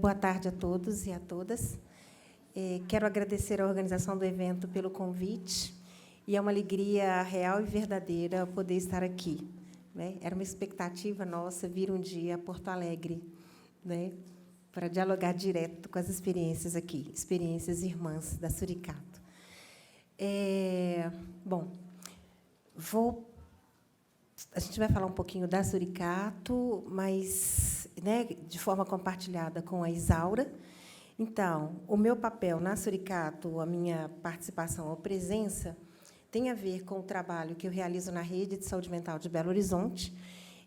Boa tarde a todos e a todas. Quero agradecer à organização do evento pelo convite, e é uma alegria real e verdadeira poder estar aqui, né? Era uma expectativa nossa vir um dia a Porto Alegre, né, para dialogar direto com as experiências aqui, experiências irmãs da Suricato. Bom, a gente vai falar um pouquinho da Suricato, mas, né, de forma compartilhada com a Isaura. Então, o meu papel na Suricato, a minha participação ou presença, tem a ver com o trabalho que eu realizo na Rede de Saúde Mental de Belo Horizonte.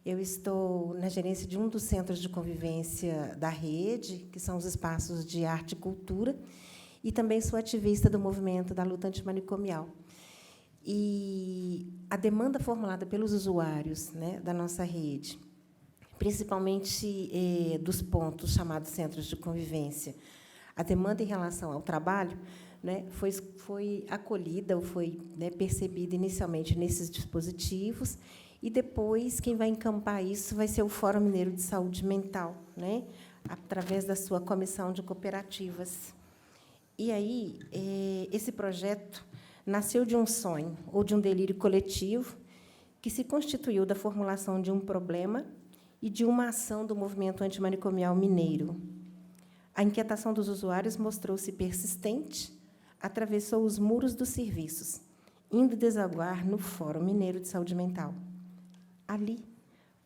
Eu estou na gerência de um dos centros de convivência da rede, que são os espaços de arte e cultura, e também sou ativista do movimento da luta antimanicomial. E a demanda formulada pelos usuários, né, da nossa rede, principalmente dos pontos chamados centros de convivência, a demanda em relação ao trabalho, né, foi acolhida, ou foi, né, percebida inicialmente nesses dispositivos, e depois quem vai encampar isso vai ser o Fórum Mineiro de Saúde Mental, né, através da sua comissão de cooperativas. E aí, esse projeto nasceu de um sonho ou de um delírio coletivo que se constituiu da formulação de um problema e de uma ação do movimento antimanicomial mineiro. A inquietação dos usuários mostrou-se persistente, atravessou os muros dos serviços, indo desaguar no Fórum Mineiro de Saúde Mental. Ali,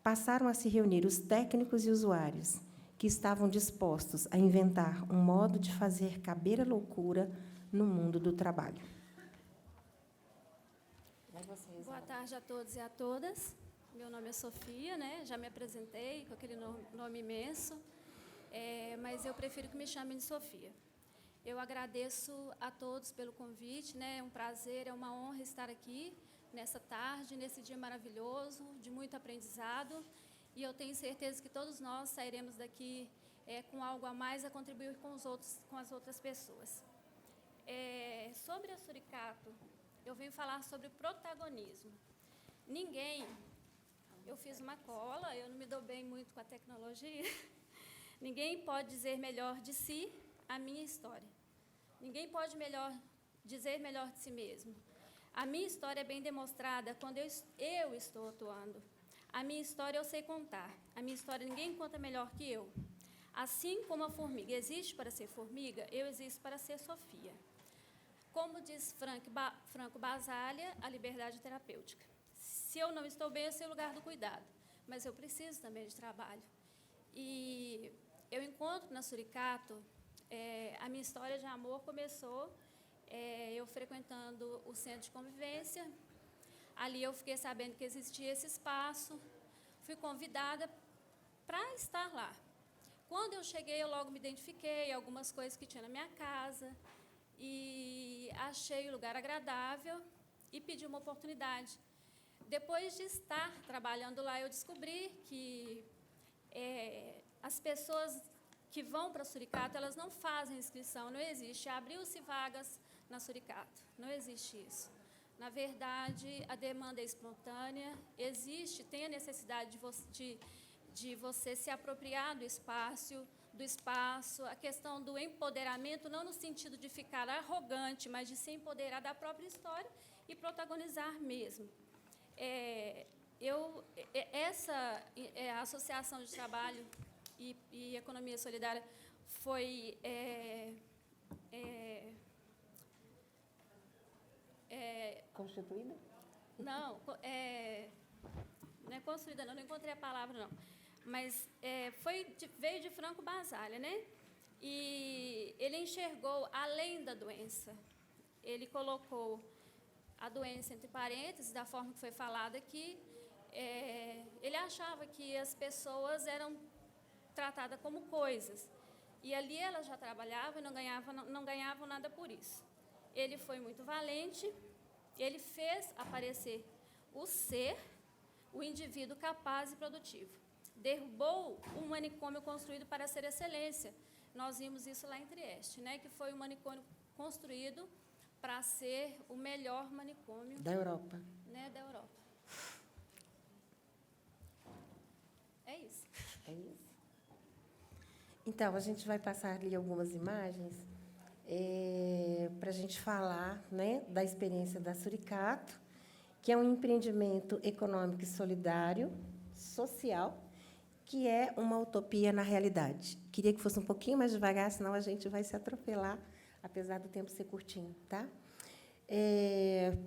passaram a se reunir os técnicos e usuários, que estavam dispostos a inventar um modo de fazer caber a loucura no mundo do trabalho. Boa tarde a todos e a todas. Meu nome é Sofia, né? Já me apresentei com aquele nome imenso, mas eu prefiro que me chamem de Sofia. Eu agradeço a todos pelo convite, né? É um prazer, é uma honra estar aqui nessa tarde, nesse dia maravilhoso, de muito aprendizado, e eu tenho certeza que todos nós sairemos daqui com algo a mais a contribuir com as outras pessoas. Sobre a Suricato, eu venho falar sobre protagonismo. Eu fiz uma cola, eu não me dou bem muito com a tecnologia, ninguém pode dizer melhor de si a minha história. Ninguém pode dizer melhor de si mesmo. A minha história é bem demonstrada quando eu estou atuando. A minha história eu sei contar. A minha história ninguém conta melhor que eu. Assim como a formiga existe para ser formiga, eu existo para ser Sofia. Como diz Franco Basaglia, a liberdade terapêutica. Se eu não estou bem, eu sei o lugar do cuidado, mas eu preciso também de trabalho. E eu encontro na Suricato, a minha história de amor começou eu frequentando o centro de convivência. Ali eu fiquei sabendo que existia esse espaço, fui convidada para estar lá. Quando eu cheguei, eu logo me identifiquei, algumas coisas que tinha na minha casa, e achei o lugar agradável e pedi uma oportunidade. Depois de estar trabalhando lá, eu descobri que as pessoas que vão para a Suricato, elas não fazem inscrição, não existe. Abriu-se vagas na Suricato, não existe isso. Na verdade, a demanda é espontânea, tem a necessidade de você se apropriar do espaço, a questão do empoderamento, não no sentido de ficar arrogante, mas de se empoderar da própria história e protagonizar mesmo. A Associação de Trabalho e Economia Solidária foi Constituída? Não, não é construída, não encontrei a palavra, não. Mas veio de Franco Basaglia, né? E ele enxergou além da doença. Ele colocou a doença entre parênteses, da forma que foi falada aqui. Ele achava que as pessoas eram tratadas como coisas. E ali elas já trabalhavam e não ganhavam nada por isso. Ele foi muito valente, ele fez aparecer o indivíduo capaz e produtivo. Derrubou um manicômio construído para ser excelência. Nós vimos isso lá em Trieste, né, que foi um manicômio construído para ser o melhor manicômio da Europa. Né, da Europa. É isso. É isso. Então, a gente vai passar ali algumas imagens para a gente falar, né, da experiência da Suricato, que é um empreendimento econômico e solidário, social, que é uma utopia na realidade. Queria que fosse um pouquinho mais devagar, senão a gente vai se atropelar, apesar do tempo ser curtinho, tá?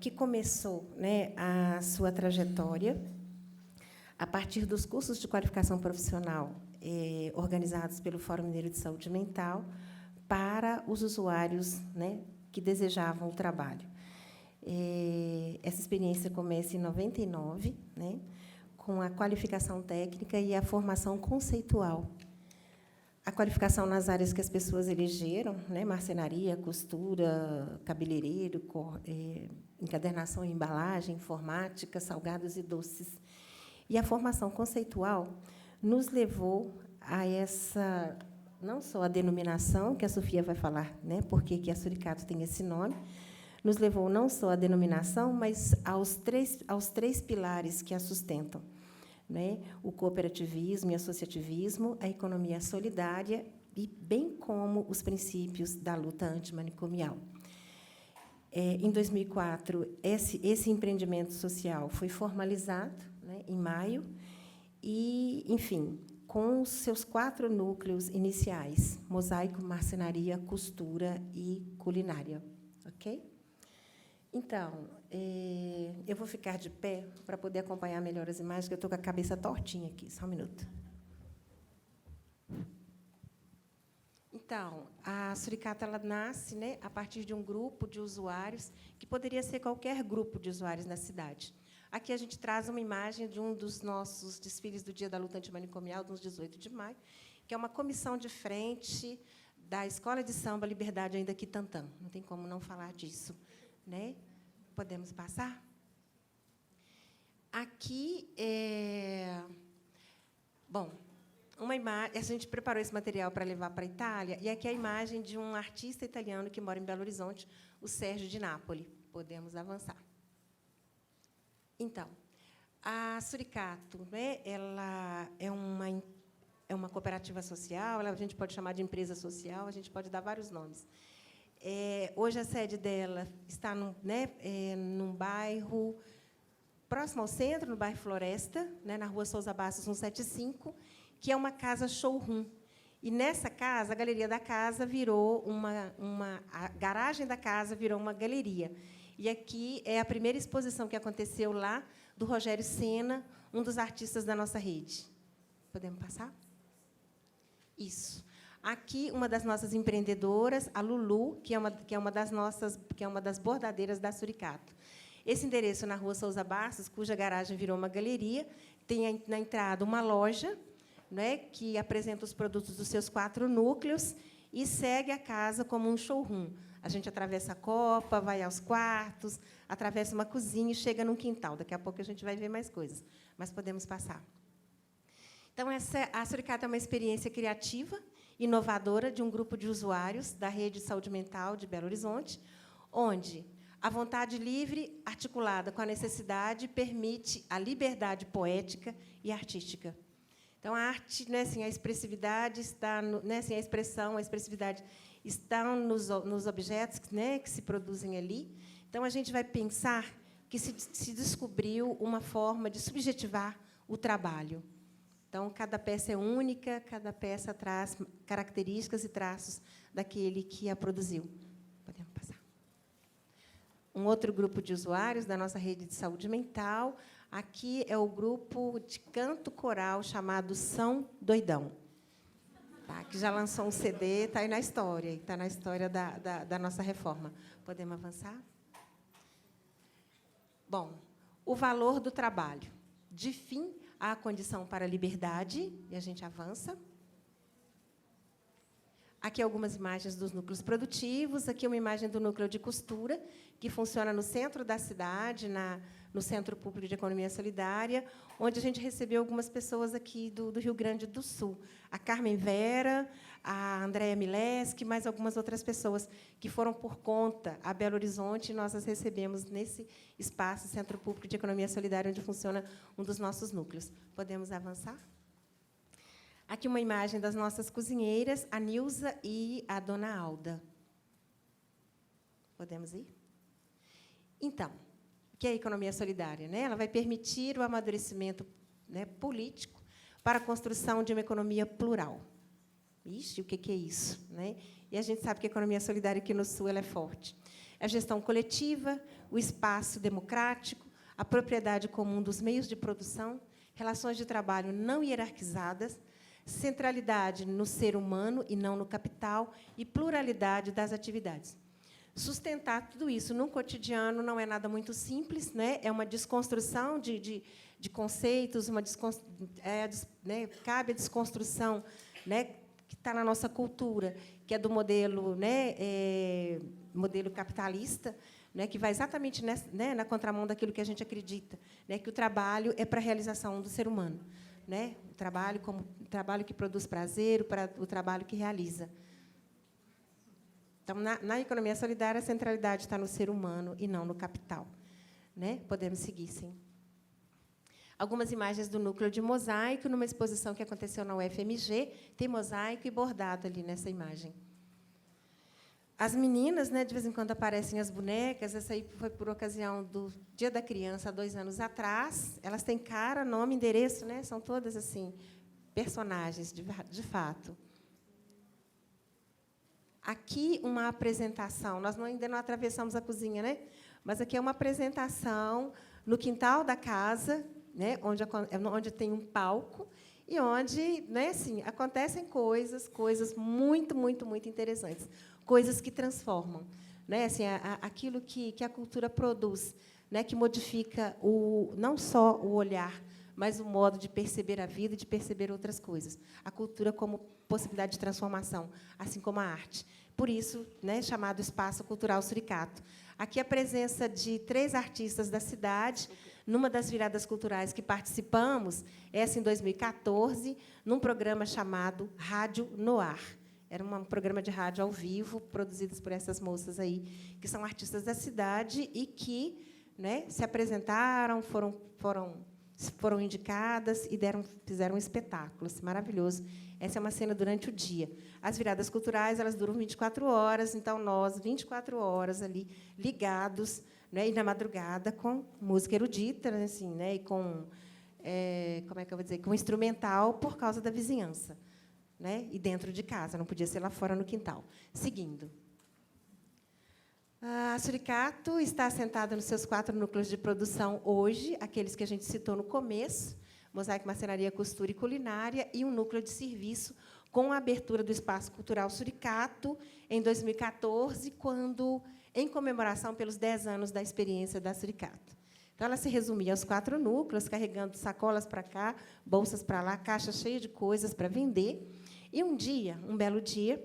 Que começou, né, a sua trajetória a partir dos cursos de qualificação profissional organizados pelo Fórum Mineiro de Saúde Mental para os usuários, né, que desejavam o trabalho. Essa experiência começa em 99, né, com a qualificação técnica e a formação conceitual. A qualificação nas áreas que as pessoas elegeram, né, marcenaria, costura, cabeleireiro, encadernação e embalagem, informática, salgados e doces. E a formação conceitual nos levou a essa, não só a denominação, que a Sofia vai falar, né, por que a Suricato tem esse nome, nos levou não só à denominação, mas aos três pilares que a sustentam, né, o cooperativismo e associativismo, a economia solidária e bem como os princípios da luta antimanicomial. Em 2004, esse empreendimento social foi formalizado, né, em maio, e, enfim, com os seus 4 núcleos iniciais: mosaico, marcenaria, costura e culinária. Ok? Então, eu vou ficar de pé para poder acompanhar melhor as imagens, que eu estou com a cabeça tortinha aqui. Só um minuto. Então, a Suricato ela nasce, né, a partir de um grupo de usuários, que poderia ser qualquer grupo de usuários na cidade. Aqui a gente traz uma imagem de um dos nossos desfiles do Dia da Luta Antimanicomial, dos 18 de maio, que é uma comissão de frente da Escola de Samba Liberdade Ainda Quitantã. Não tem como não falar disso, né? Podemos passar? Aqui bom, uma imagem. A gente preparou esse material para levar para a Itália, e aqui é a imagem de um artista italiano que mora em Belo Horizonte, o Sérgio de Nápoli. Podemos avançar. Então, a Suricato, né, ela é uma cooperativa social, a gente pode chamar de empresa social, a gente pode dar vários nomes. Hoje, a sede dela está num bairro próximo ao centro, no bairro Floresta, né, na Rua Souza Bastos, 175, que é uma casa showroom. E, nessa casa, a galeria da casa virou a garagem da casa virou uma galeria. E aqui é a primeira exposição que aconteceu lá, do Rogério Sena, um dos artistas da nossa rede. Podemos passar? Isso. Aqui, uma das nossas empreendedoras, a Lulu, que é uma das bordadeiras da Suricato. Esse endereço na Rua Souza Bastos, cuja garagem virou uma galeria, tem na entrada uma loja, né, que apresenta os produtos dos seus 4 núcleos e segue a casa como um showroom. A gente atravessa a copa, vai aos quartos, atravessa uma cozinha e chega num quintal. Daqui a pouco a gente vai ver mais coisas, mas podemos passar. Então, a Suricato é uma experiência criativa, inovadora, de um grupo de usuários da Rede de Saúde Mental de Belo Horizonte, onde a vontade livre, articulada com a necessidade, permite a liberdade poética e artística. Então, a arte, né, assim, a expressividade está, a expressão, a expressividade estão nos objetos, né, que se produzem ali. Então, a gente vai pensar que se descobriu uma forma de subjetivar o trabalho. Então, cada peça é única, cada peça traz características e traços daquele que a produziu. Podemos passar. Um outro grupo de usuários da nossa rede de saúde mental, aqui é o grupo de canto coral chamado São Doidão, tá, que já lançou um CD, está aí na história, está na história da nossa reforma. Podemos avançar? Bom, o valor do trabalho. De fim à condição para a liberdade, e a gente avança. Aqui algumas imagens dos núcleos produtivos. Aqui uma imagem do núcleo de costura, que funciona no centro da cidade, no Centro Público de Economia Solidária, onde a gente recebeu algumas pessoas aqui do Rio Grande do Sul. A Carmen Vera, a Andréia Mileski, mais algumas outras pessoas que foram por conta a Belo Horizonte, e nós as recebemos nesse espaço, Centro Público de Economia Solidária, onde funciona um dos nossos núcleos. Podemos avançar? Aqui uma imagem das nossas cozinheiras, a Nilza e a dona Alda. Podemos ir? Então, o que é a economia solidária? Né? Ela vai permitir o amadurecimento, né, político para a construção de uma economia plural. Ixi, o que é isso? Né? E a gente sabe que a economia solidária aqui no Sul ela é forte. A gestão coletiva, o espaço democrático, a propriedade comum dos meios de produção, relações de trabalho não hierarquizadas, centralidade no ser humano e não no capital e pluralidade das atividades. Sustentar tudo isso no cotidiano não é nada muito simples, né? É uma desconstrução de conceitos, né? Cabe a desconstrução, né, que está na nossa cultura, que é do modelo, né, modelo capitalista, né, que vai exatamente né, na contramão daquilo que a gente acredita, né, que o trabalho é para a realização do ser humano, né? O trabalho como o trabalho que produz prazer, o trabalho que realiza. Então, na economia solidária, a centralidade está no ser humano e não no capital. Né? Podemos seguir, sim. Algumas imagens do núcleo de mosaico, numa exposição que aconteceu na UFMG, tem mosaico e bordado ali nessa imagem. As meninas, né, de vez em quando aparecem as bonecas, essa aí foi por ocasião do Dia da Criança, há 2 anos atrás. Elas têm cara, nome, endereço, né? São todas assim, personagens, de fato. Aqui, uma apresentação. Nós ainda não atravessamos a cozinha, né? Mas aqui é uma apresentação no quintal da casa, né? onde tem um palco e onde, né, assim, acontecem coisas muito, muito, muito interessantes, coisas que transformam, né? Assim, aquilo que a cultura produz, né? Que modifica não só o olhar, mas o modo de perceber a vida e de perceber outras coisas. A cultura como possibilidade de transformação, assim como a arte. Por isso, né, chamado Espaço Cultural Suricato. Aqui a presença de 3 artistas da cidade, numa das viradas culturais que participamos, essa em 2014, num programa chamado Rádio Noir. Era um programa de rádio ao vivo, produzido por essas moças aí, que são artistas da cidade e que, né, se apresentaram, foram indicadas e fizeram um espetáculo assim, maravilhoso. Essa é uma cena durante o dia. As viradas culturais elas duram 24 horas, então nós, 24 horas ali, ligados, né, e na madrugada, com música erudita, né, assim, né, e com, como é que eu vou dizer, com instrumental, por causa da vizinhança, né, e dentro de casa, não podia ser lá fora no quintal. Seguindo. A Suricato está assentada nos seus 4 núcleos de produção hoje, aqueles que a gente citou no começo, mosaico, marcenaria, costura e culinária, e um núcleo de serviço com a abertura do Espaço Cultural Suricato em 2014, quando, em comemoração pelos 10 anos da experiência da Suricato. Então, ela se resumia aos 4 núcleos, carregando sacolas para cá, bolsas para lá, caixa cheia de coisas para vender. E um belo dia,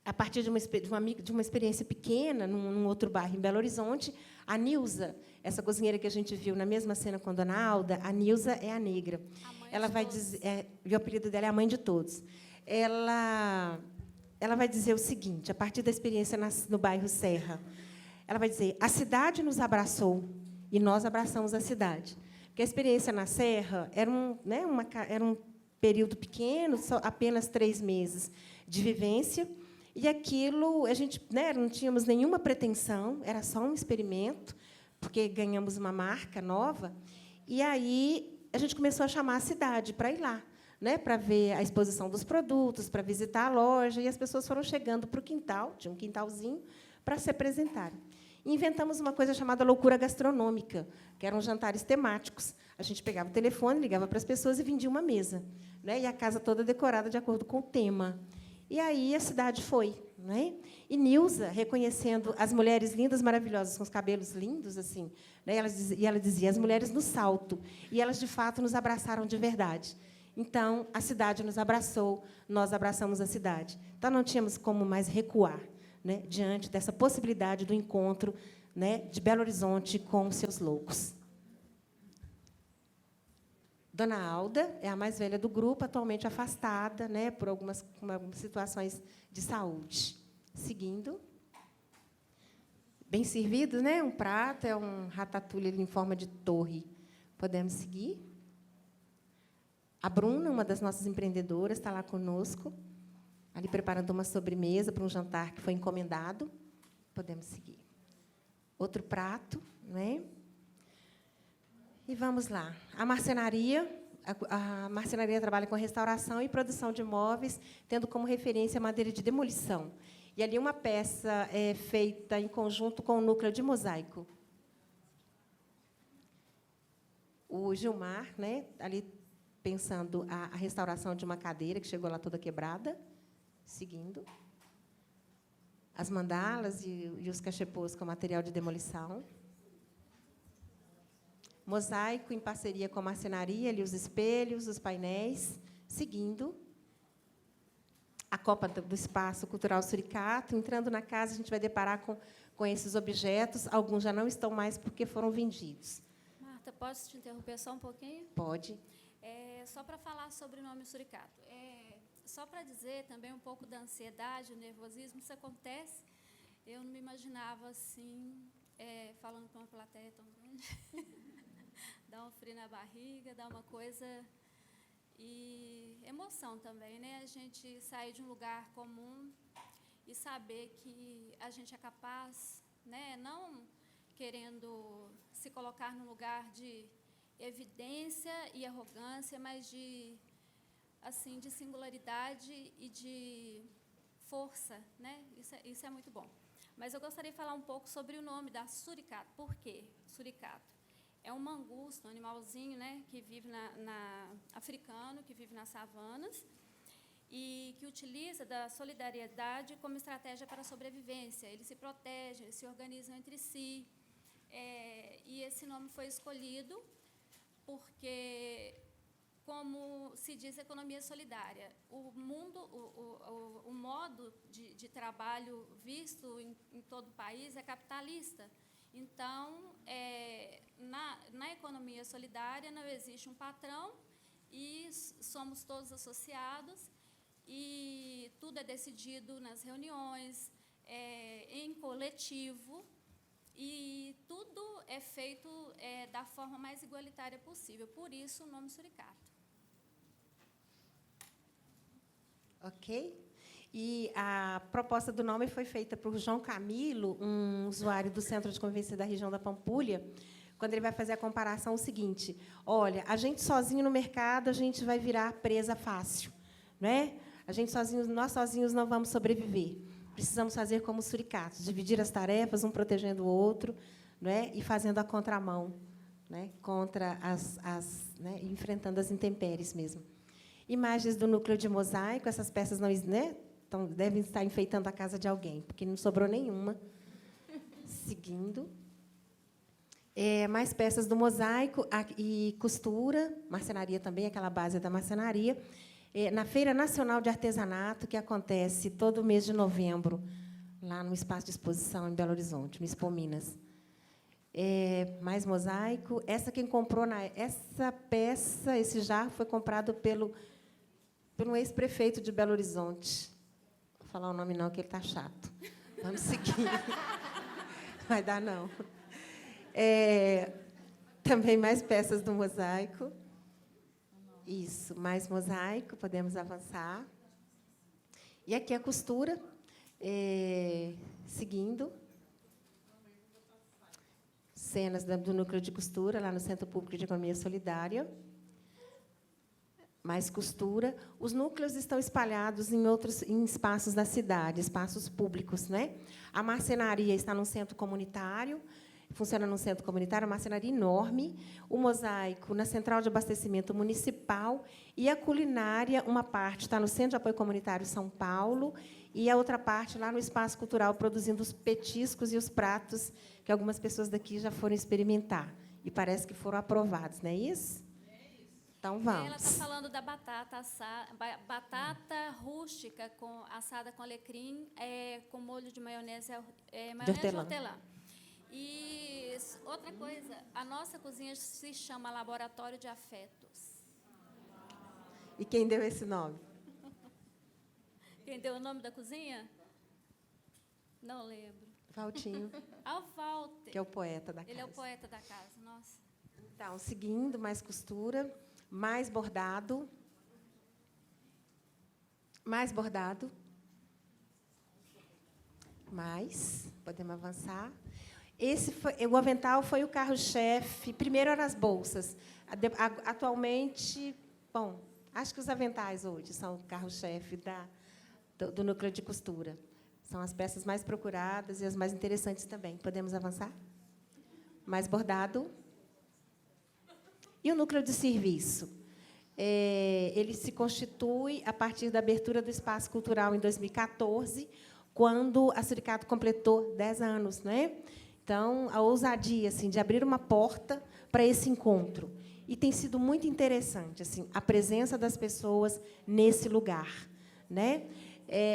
a partir de uma experiência pequena, num outro bairro em Belo Horizonte, a Nilza, essa cozinheira que a gente viu na mesma cena com a dona Alda, a Nilza é a negra. Ela vai dizer, e o apelido dela é a mãe de todos. Ela vai dizer o seguinte, a partir da experiência no bairro Serra, ela vai dizer: a cidade nos abraçou e nós abraçamos a cidade. Porque a experiência na Serra era um período pequeno, só apenas 3 meses de vivência. E aquilo, a gente, né, não tínhamos nenhuma pretensão, era só um experimento, porque ganhamos uma marca nova. E aí a gente começou a chamar a cidade para ir lá, né, para ver a exposição dos produtos, para visitar a loja. E as pessoas foram chegando para o quintal, tinha um quintalzinho, para se apresentarem. E inventamos uma coisa chamada loucura gastronômica, que eram jantares temáticos. A gente pegava o telefone, ligava para as pessoas e vendia uma mesa, né, e a casa toda decorada de acordo com o tema. E aí a cidade foi, né? E Nilza, reconhecendo as mulheres lindas, maravilhosas, com os cabelos lindos, assim, né? Ela dizia: as mulheres no salto. E elas, de fato, nos abraçaram de verdade. Então, a cidade nos abraçou, nós abraçamos a cidade. Então, não tínhamos como mais recuar, né, diante dessa possibilidade do encontro, né, de Belo Horizonte com os seus loucos. Dona Alda é a mais velha do grupo, atualmente afastada, né, por algumas situações de saúde. Seguindo. Bem servido, né? Um prato, é um ratatouille ali em forma de torre. Podemos seguir. A Bruna, uma das nossas empreendedoras, está lá conosco, ali preparando uma sobremesa para um jantar que foi encomendado. Podemos seguir. Outro prato, né? E vamos lá. A marcenaria trabalha com restauração e produção de móveis, tendo como referência a madeira de demolição. E ali uma peça é feita em conjunto com o núcleo de mosaico. O Gilmar, né, ali pensando a restauração de uma cadeira que chegou lá toda quebrada, seguindo. As mandalas e os cachepôs com material de demolição. Mosaico em parceria com a marcenaria, ali os espelhos, os painéis, seguindo. A Copa do Espaço Cultural Suricato. Entrando na casa, a gente vai deparar com esses objetos. Alguns já não estão mais porque foram vendidos. Marta, posso te interromper só um pouquinho? Pode. Só para falar sobre o nome Suricato. Só para dizer também um pouco da ansiedade, o nervosismo, isso acontece. Eu não me imaginava assim, falando com uma plateia tão grande. Dá um frio na barriga, dá uma coisa... E emoção também, né? A gente sair de um lugar comum e saber que a gente é capaz, né? Não querendo se colocar num lugar de evidência e arrogância, mas de singularidade e de força, né? Isso é muito bom. Mas eu gostaria de falar um pouco sobre o nome da suricato. Por quê suricato? É um mangusto, um animalzinho, né, que vive africano, que vive nas savanas e que utiliza da solidariedade como estratégia para a sobrevivência. Eles se protegem, eles se organizam entre si. E esse nome foi escolhido porque, como se diz, economia solidária. O mundo, o modo de trabalho visto em todo o país é capitalista. Então, na economia solidária não existe um patrão e somos todos associados e tudo é decidido nas reuniões, em coletivo, e tudo é feito da forma mais igualitária possível. Por isso, o nome Suricato. Ok. E a proposta do nome foi feita por João Camilo, um usuário do Centro de Convivência da região da Pampulha, quando ele vai fazer a comparação o seguinte: olha, a gente sozinho no mercado, a gente vai virar presa fácil, né? Nós sozinhos não vamos sobreviver. Precisamos fazer como os suricatos, dividir as tarefas, um protegendo o outro, né? E fazendo a contramão, né? Contra né? Enfrentando as intempéries mesmo. Imagens do núcleo de mosaico, essas peças não, né? Então, devem estar enfeitando a casa de alguém, porque não sobrou nenhuma. Seguindo. Mais peças do mosaico e costura, marcenaria também, aquela base da marcenaria. Na Feira Nacional de Artesanato, que acontece todo mês de novembro, lá no Espaço de Exposição, em Belo Horizonte, no Expo Minas. Mais mosaico. Quem comprou essa peça, esse jarro, foi comprado pelo ex-prefeito de Belo Horizonte. Não vou falar o nome, não, que ele está chato. Vamos seguir. Vai dar, não. Também mais peças do mosaico. Isso, mais mosaico, podemos avançar. E aqui a costura, seguindo. Cenas do núcleo de costura, lá no Centro Público de Economia Solidária. Mais costura. Os núcleos estão espalhados em espaços da cidade, espaços públicos, né? A marcenaria está no centro comunitário, funciona no centro comunitário, uma marcenaria enorme. O mosaico na central de abastecimento municipal e a culinária, uma parte está no Centro de Apoio Comunitário São Paulo e a outra parte lá no Espaço Cultural, produzindo os petiscos e os pratos que algumas pessoas daqui já foram experimentar e parece que foram aprovados, não é isso? Então, vamos. Ela está falando da batata rústica assada com alecrim, com molho de maionese, maionese de hortelã. E outra coisa, a nossa cozinha se chama Laboratório de Afetos. E quem deu esse nome? Quem deu o nome da cozinha? Não lembro. Valtinho. Ah, o Walter. Que é o poeta da casa. Ele é o poeta da casa, nossa. Então, seguindo, mais costura. mais bordado, mais, podemos avançar. O avental foi o carro-chefe. Primeiro eram as bolsas. Atualmente, bom, acho que os aventais hoje são o carro-chefe do núcleo de costura. São as peças mais procuradas e as mais interessantes também. Podemos avançar? Mais bordado. E o núcleo de serviço? Ele se constitui a partir da abertura do Espaço Cultural em 2014, quando a Suricato completou 10 anos, né? Então, a ousadia assim, de abrir uma porta para esse encontro. E tem sido muito interessante assim, a presença das pessoas nesse lugar, né?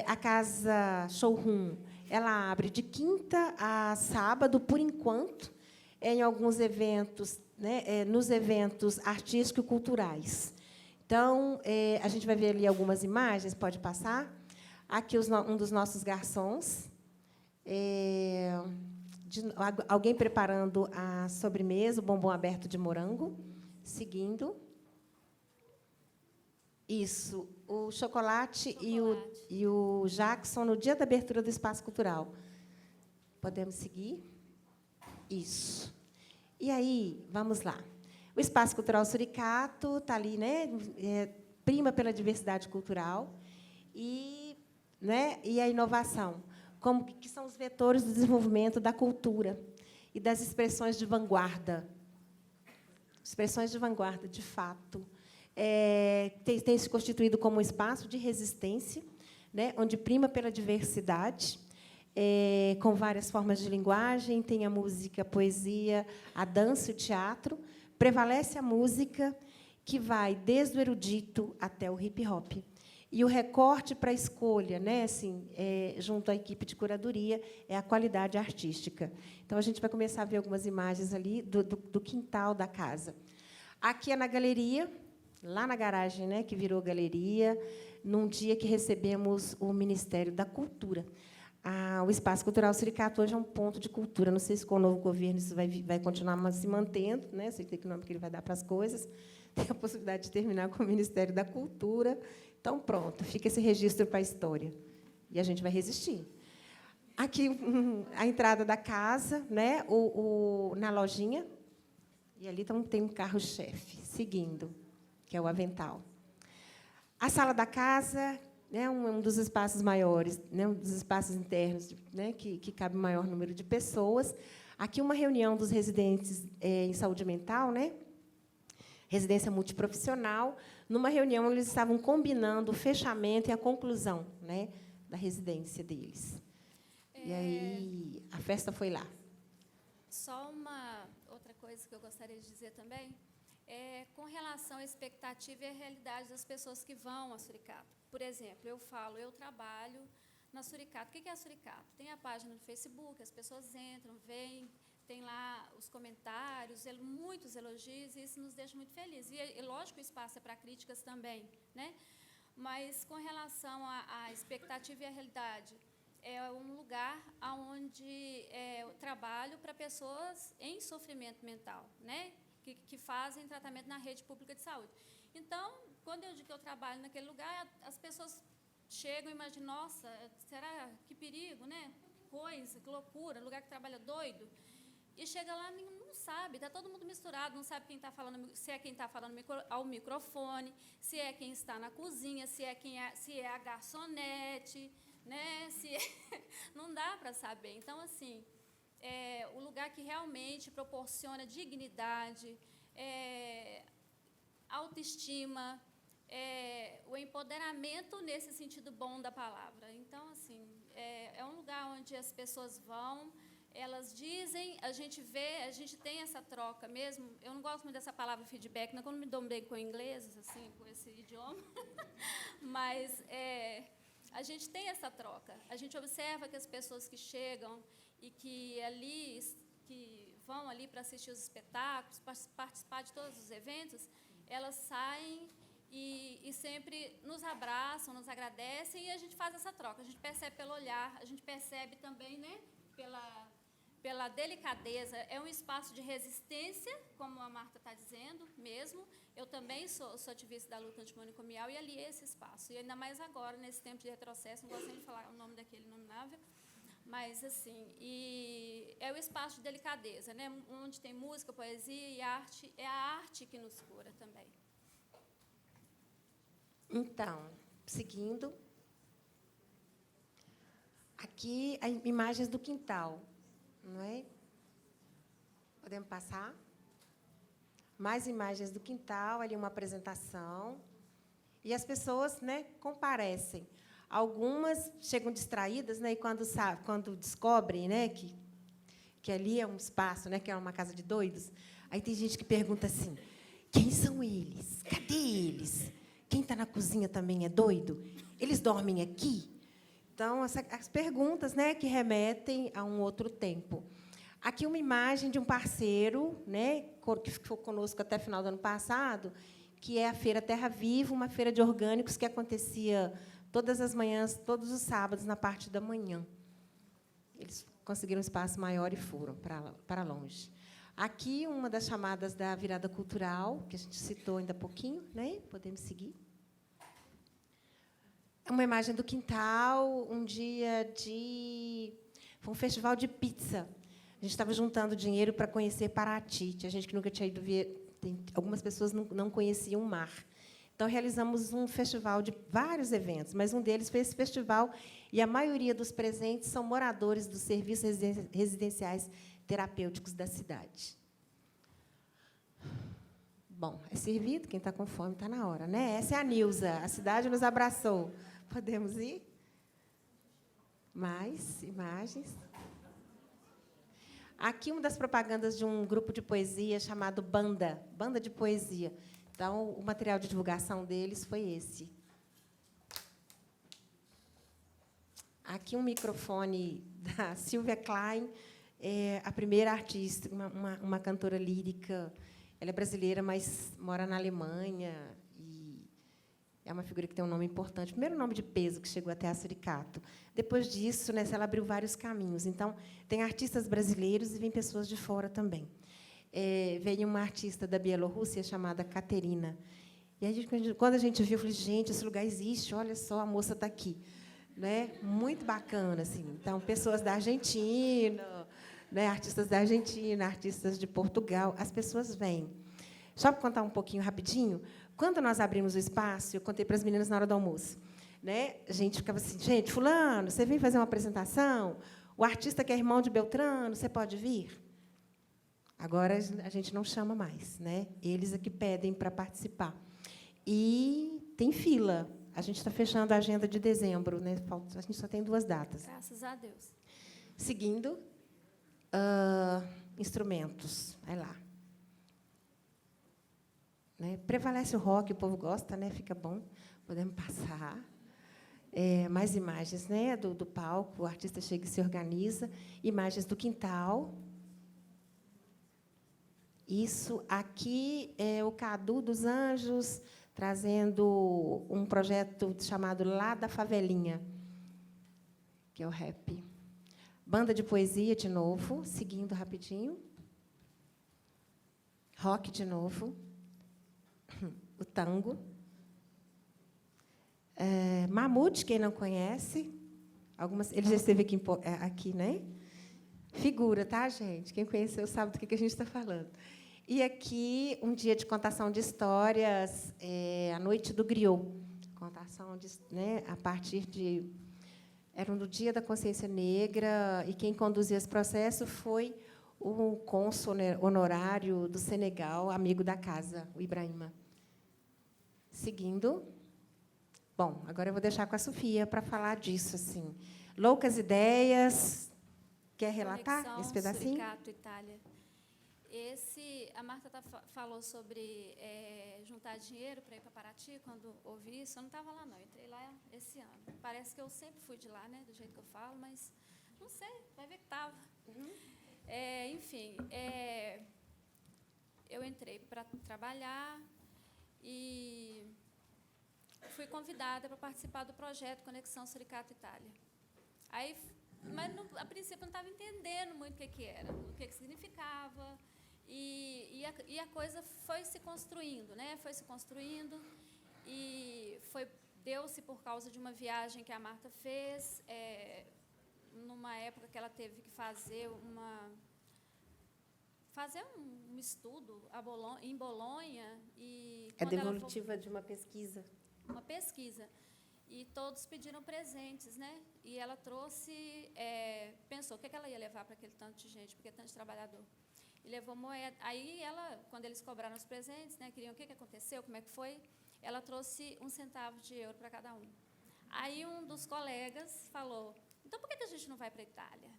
A Casa Showroom, ela abre de quinta a sábado, por enquanto, em alguns eventos, né, nos eventos artísticos e culturais. Então, a gente vai ver ali algumas imagens, pode passar. Aqui um dos nossos garçons. Alguém preparando a sobremesa, o bombom aberto de morango. Seguindo. Isso, o chocolate. E o Jackson, no dia da abertura do Espaço Cultural. Podemos seguir? Isso. E aí, vamos lá. O Espaço Cultural Suricato está ali, né? Prima pela diversidade cultural e, né? E a inovação, que são os vetores do desenvolvimento da cultura e das expressões de vanguarda. Expressões de vanguarda, de fato. Tem se constituído como um espaço de resistência, né? Onde prima pela diversidade, com várias formas de linguagem, tem a música, a poesia, a dança e o teatro. Prevalece a música, que vai desde o erudito até o hip-hop. E o recorte para a escolha, né, assim, junto à equipe de curadoria, é a qualidade artística. Então, a gente vai começar a ver algumas imagens ali do quintal da casa. Aqui é na galeria, lá na garagem, né, que virou galeria, num dia que recebemos o Ministério da Cultura. O Espaço Cultural Suricato hoje é um ponto de cultura. Não sei se com o novo governo isso vai continuar se mantendo, né? Sei que o nome que ele vai dar para as coisas. Tem a possibilidade de terminar com o Ministério da Cultura. Então, pronto, fica esse registro para a história. E a gente vai resistir. Aqui, a entrada da casa, né? Na lojinha. E ali tem um carro-chefe, seguindo, que é o avental. A sala da casa, né, um dos espaços maiores, né, um dos espaços internos, né, que cabe o maior número de pessoas. Aqui, uma reunião dos residentes em saúde mental, né, residência multiprofissional. Numa reunião, eles estavam combinando o fechamento e a conclusão, né, da residência deles. E aí, a festa foi lá. Só uma outra coisa que eu gostaria de dizer também, com relação à expectativa e à realidade das pessoas que vão a Suricato. Por exemplo, eu trabalho na Suricato. O que é a Suricato? Tem a página no Facebook, as pessoas entram, veem, tem lá os comentários, muitos elogios, e isso nos deixa muito felizes. E, lógico, o espaço é para críticas também, né? Mas, com relação à expectativa e à realidade, é um lugar onde eu trabalho para pessoas em sofrimento mental, né? Que fazem tratamento na rede pública de saúde. Então, quando eu digo que eu trabalho naquele lugar, as pessoas chegam e imaginam, nossa, será que perigo, né? Que coisa, que loucura, lugar que trabalha doido. E chega lá, não sabe, está todo mundo misturado, não sabe quem está falando, se é quem está falando ao microfone, se é quem está na cozinha, se é a garçonete, né? Não dá para saber. Então, assim, o lugar que realmente proporciona dignidade, autoestima, o empoderamento nesse sentido bom da palavra. Então, assim, é um lugar onde as pessoas vão, elas dizem, a gente vê, a gente tem essa troca mesmo. Eu não gosto muito dessa palavra feedback, não, quando me dou bem com o inglês, assim, com esse idioma, mas a gente tem essa troca. A gente observa que as pessoas que chegam e que vão ali para assistir os espetáculos, participar de todos os eventos, elas saem e sempre nos abraçam, nos agradecem, e a gente faz essa troca. A gente percebe pelo olhar, a gente percebe também, né, pela delicadeza, é um espaço de resistência, como a Marta está dizendo mesmo. Eu também sou ativista da luta antimanicomial e ali é esse espaço. E ainda mais agora, nesse tempo de retrocesso, não gosto nem de falar o nome daquele inominável, mas, assim, e é o espaço de delicadeza, né? Onde tem música, poesia e arte. É a arte que nos cura também. Então, seguindo, aqui as imagens do quintal, não é? Podemos passar? Mais imagens do quintal, ali uma apresentação. E as pessoas, né, comparecem. Algumas chegam distraídas, né, e quando descobrem, né, que ali é um espaço, né, que é uma casa de doidos, aí tem gente que pergunta assim: quem são eles? Cadê eles? Quem está na cozinha também é doido? Eles dormem aqui? Então, as perguntas, né, que remetem a um outro tempo. Aqui uma imagem de um parceiro, né, que ficou conosco até o final do ano passado, que é a Feira Terra Viva, uma feira de orgânicos que acontecia todas as manhãs, todos os sábados, na parte da manhã. Eles conseguiram um espaço maior e foram para longe. Aqui, uma das chamadas da virada cultural, que a gente citou ainda há pouquinho, né? Podemos seguir. É uma imagem do quintal, um dia de... Foi um festival de pizza. A gente estava juntando dinheiro para conhecer Paraty. Tinha gente que nunca tinha ido ver... Algumas pessoas não conheciam o mar. Então, realizamos um festival de vários eventos, mas um deles foi esse festival, e a maioria dos presentes são moradores dos serviços residenciais terapêuticos da cidade. Bom, é servido, quem está com fome está na hora, né? Essa é a Nilza, a cidade nos abraçou. Podemos ir? Mais imagens. Aqui, uma das propagandas de um grupo de poesia chamado Banda de Poesia. Então, o material de divulgação deles foi esse. Aqui um microfone da Sylvia Klein, a primeira artista, uma cantora lírica. Ela é brasileira, mas mora na Alemanha, e é uma figura que tem um nome importante. O primeiro nome de peso que chegou até a Suricato. Depois disso, né, ela abriu vários caminhos. Então, tem artistas brasileiros e vem pessoas de fora também. Veio uma artista da Bielorrússia chamada Caterina. E quando a gente viu, eu falei: gente, esse lugar existe, olha só, a moça está aqui. Né? Muito bacana. Assim. Então, pessoas da Argentina, né? Artistas da Argentina, artistas de Portugal, as pessoas vêm. Só para contar um pouquinho rapidinho, quando nós abrimos o espaço, eu contei para as meninas na hora do almoço, né? A gente ficava assim: gente, fulano, você vem fazer uma apresentação? O artista que é irmão de Beltrano, você pode vir? Agora a gente não chama mais, né? Eles é que pedem para participar. E tem fila. A gente está fechando a agenda de dezembro, né? A gente só tem 2 datas. Graças a Deus. Seguindo, instrumentos. Vai lá. Né? Prevalece o rock, o povo gosta, né? Fica bom. Podemos passar. Mais imagens, né? Do palco, o artista chega e se organiza. Imagens do quintal. Isso aqui é o Cadu dos Anjos, trazendo um projeto chamado Lá da Favelinha, que é o rap. Banda de poesia, de novo, seguindo rapidinho. Rock, de novo. O tango. Mamute, quem não conhece. Ele já esteve aqui, né? Figura, tá, gente? Quem conheceu sabe do que a gente está falando. E aqui, um dia de contação de histórias, a Noite do Griot. Contação né, a partir de... Era no Dia da Consciência Negra, e quem conduzia esse processo foi o cônsul honorário do Senegal, amigo da casa, o Ibrahima. Seguindo. Bom, agora eu vou deixar com a Sofia para falar disso. Assim. Loucas ideias... Quer relatar Conexão, esse pedacinho? Suricato, Itália. A Marta falou sobre juntar dinheiro para ir para Paraty. Quando ouvi isso, eu não estava lá, não. Eu entrei lá esse ano. Parece que eu sempre fui de lá, né, do jeito que eu falo, mas não sei, vai ver que estava. Uhum. Enfim, eu entrei para trabalhar e fui convidada para participar do projeto Conexão Suricato, Itália. Aí mas a princípio não estava entendendo muito o que era, o que significava. E a coisa foi se construindo, né? Foi se construindo e deu-se por causa de uma viagem que a Marta fez, numa época que ela teve que fazer um estudo em Bolonha. E É devolutiva de uma pesquisa. Uma pesquisa. E todos pediram presentes, né? E ela trouxe, pensou, o que ela ia levar para aquele tanto de gente, porque tanto de trabalhador. E levou moeda. Aí quando eles cobraram os presentes, né, queriam o que aconteceu, como é que foi, ela trouxe 1 centavo de euro para cada um. Aí um dos colegas falou, então por que a gente não vai para a Itália?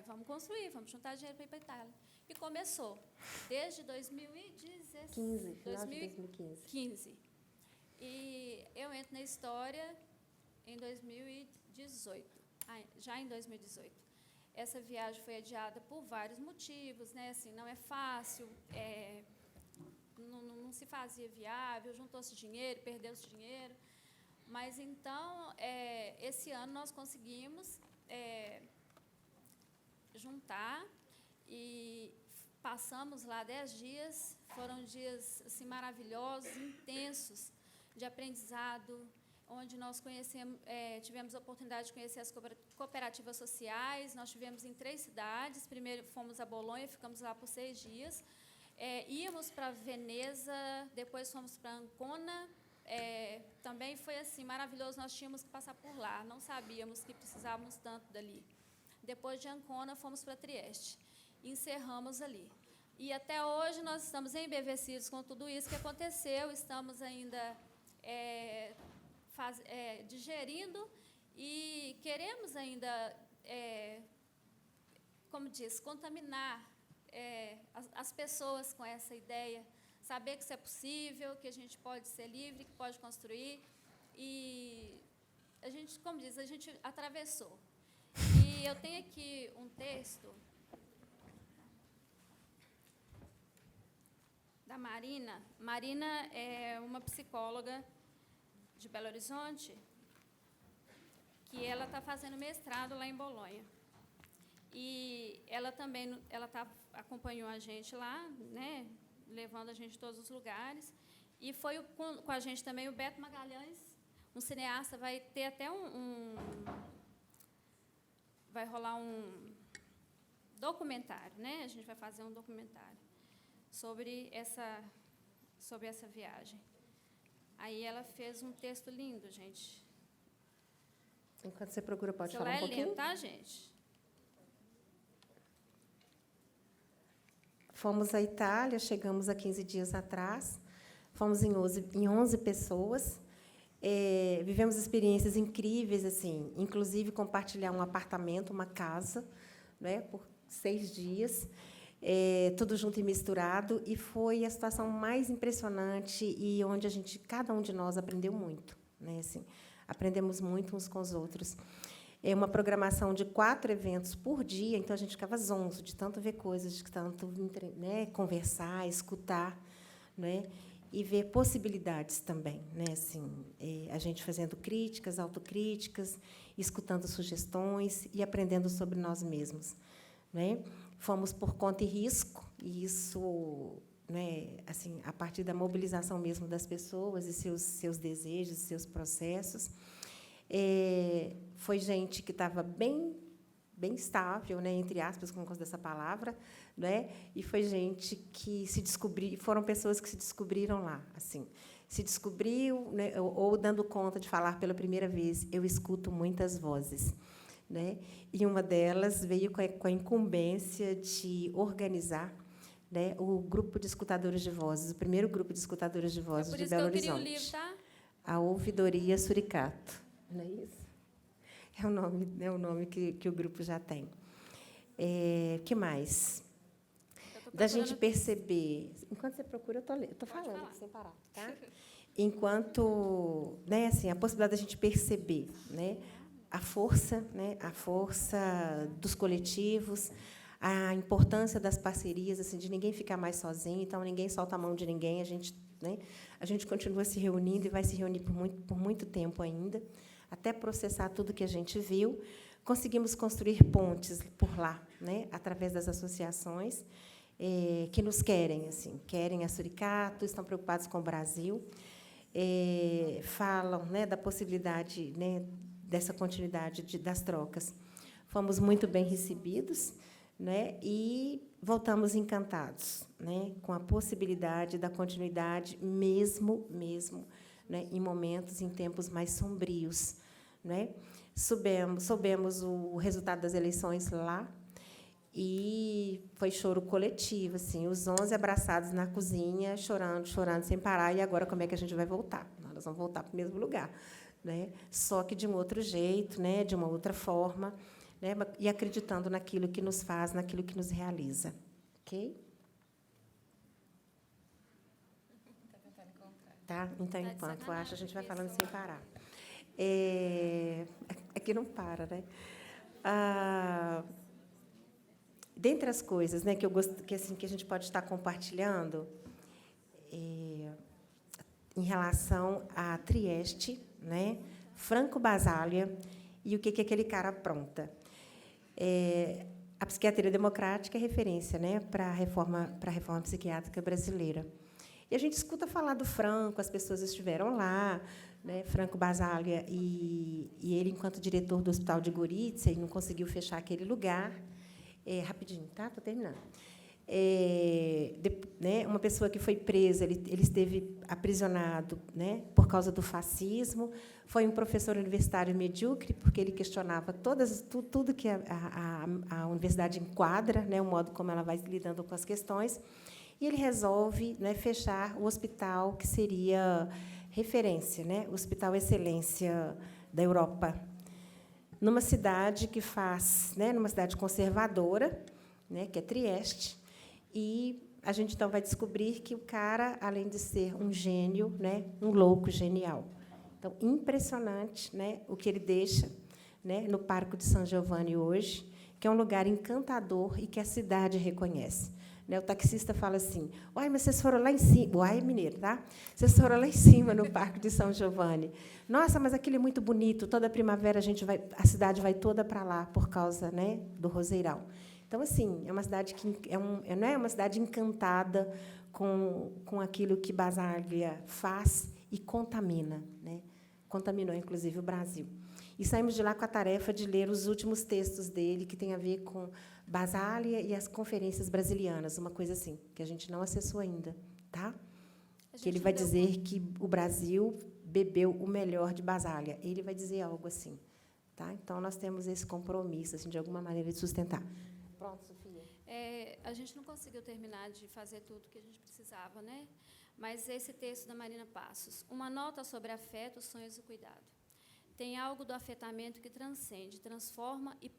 Vamos construir, vamos juntar dinheiro para ir para a Itália. E começou, desde 2015. 2015. E eu entro na história em 2018, já em 2018. Essa viagem foi adiada por vários motivos, né? Assim, não é fácil, não se fazia viável, juntou-se dinheiro, perdeu-se dinheiro. Mas, então, esse ano nós conseguimos juntar e passamos lá 10 dias. Foram dias assim, maravilhosos, intensos, de aprendizado, onde nós tivemos a oportunidade de conhecer as cooperativas sociais. Nós tivemos em 3 cidades. Primeiro fomos a Bolonha, ficamos lá por 6 dias. Íamos para Veneza, depois fomos para Ancona. Também foi assim, maravilhoso, nós tínhamos que passar por lá, não sabíamos que precisávamos tanto dali. Depois de Ancona, fomos para Trieste. Encerramos ali. E até hoje nós estamos embevecidos com tudo isso que aconteceu, estamos ainda digerindo e queremos ainda, como diz, contaminar as pessoas com essa ideia, saber que isso é possível, que a gente pode ser livre, que pode construir. E a gente, como diz, a gente atravessou. E eu tenho aqui um texto da Marina. Marina é uma psicóloga de Belo Horizonte, que ela está fazendo mestrado lá em Bolonha. E ela também acompanhou a gente lá, né, levando a gente em todos os lugares. E foi com a gente também o Beto Magalhães, um cineasta. Vai ter até vai rolar um documentário, né? A gente vai fazer um documentário sobre essa viagem. Aí ela fez um texto lindo, gente. Enquanto você procura, pode falar um pouquinho? Lento, tá, gente? Fomos à Itália, chegamos há 15 dias atrás, fomos em 11 pessoas, vivemos experiências incríveis, assim, inclusive compartilhar um apartamento, uma casa, né, por 6 dias, tudo junto e misturado, e foi a situação mais impressionante e onde cada um de nós aprendeu muito, né, assim, aprendemos muito uns com os outros. É uma programação de 4 eventos por dia, então a gente ficava zonzo de tanto ver coisas, de tanto, né, conversar, escutar, né, e ver possibilidades também, né, assim, a gente fazendo críticas, autocríticas, escutando sugestões e aprendendo sobre nós mesmos, né. Fomos por conta e risco, e isso, né, assim, a partir da mobilização mesmo das pessoas e seus desejos, seus processos. Foi gente que estava bem estável, né, entre aspas, como eu gosto dessa palavra, né, e foi gente que foram pessoas que se descobriram lá, assim, se descobriu, né, ou dando conta de falar pela primeira vez, eu escuto muitas vozes, né, e uma delas veio com a incumbência de organizar, né, o grupo de escutadores de vozes, o primeiro grupo de escutadores de vozes de Belo Horizonte. Por isso que eu queria o livro, tá? A Ouvidoria Suricato. Não é isso? É o nome que o grupo já tem. Que mais? Da gente perceber... Enquanto você procura, eu estou falando, aqui, sem parar. Tá? Enquanto... Né, assim, a possibilidade da gente perceber, né, a força dos coletivos, a importância das parcerias, assim, de ninguém ficar mais sozinho, então ninguém solta a mão de ninguém, né, a gente continua se reunindo e vai se reunir por muito tempo ainda, até processar tudo que a gente viu, conseguimos construir pontes por lá, né, através das associações que nos querem, assim, querem a Suricato, estão preocupados com o Brasil, falam, né, da possibilidade, né, dessa continuidade das trocas. Fomos muito bem recebidos, né, e voltamos encantados, né, com a possibilidade da continuidade, mesmo, né, em momentos, em tempos mais sombrios, né. Soubemos o resultado das eleições lá, e foi choro coletivo, assim, os 11 abraçados na cozinha, chorando sem parar. E agora como é que a gente vai voltar? Nós vamos voltar para o mesmo lugar, né? Só que de um outro jeito, né? De uma outra forma, né? E acreditando naquilo que nos faz, naquilo que nos realiza, ok? Tá? Então, enquanto acha, a gente vai falando sem parar. Aqui não para, né? Dentre as coisas, né, que eu gosto, que a gente pode estar compartilhando, em relação a Trieste, né, Franco Basaglia e o que aquele cara apronta. A psiquiatria democrática é referência, né, para a reforma psiquiátrica brasileira. E a gente escuta falar do Franco, as pessoas estiveram lá, né, Franco Basaglia, e ele, enquanto diretor do Hospital de Gorizia, não conseguiu fechar aquele lugar. Rapidinho, tá? Estou terminando. Né, uma pessoa que foi presa, ele esteve aprisionado, né, por causa do fascismo. Foi um professor universitário medíocre, porque ele questionava tudo que a universidade enquadra, né, o modo como ela vai lidando com as questões. E ele resolve, né, fechar o hospital que seria referência, né, o Hospital Excelência da Europa, numa cidade que faz, né, numa cidade conservadora, né, que é Trieste, e a gente então vai descobrir que o cara, além de ser um gênio, né, um louco genial. Então, impressionante, né, o que ele deixa, né, no Parque de São Giovanni hoje, que é um lugar encantador e que a cidade reconhece. Né, o taxista fala assim: "Uai, mas vocês foram lá em cima", uai, mineiro, tá? "Vocês foram lá em cima no Parque de São Giovanni. Nossa, mas aquilo é muito bonito. Toda primavera a cidade vai toda para lá por causa, né, do roseirão." Então, assim, é uma cidade que não é uma cidade encantada com aquilo que Basaglia faz e contamina, né? Contaminou, inclusive, o Brasil. E saímos de lá com a tarefa de ler os últimos textos dele, que tem a ver com Basaglia e as conferências brasilianas, uma coisa assim, que a gente não acessou ainda, tá? Que ele vai dizer que o Brasil bebeu o melhor de Basaglia. Ele vai dizer algo assim, tá? Então, nós temos esse compromisso, assim, de alguma maneira, de sustentar. Pronto, Sofia. A gente não conseguiu terminar de fazer tudo que a gente precisava, né? Mas esse texto da Marina Passos, uma nota sobre afeto, sonhos e cuidado. Tem algo do afetamento que transcende, transforma e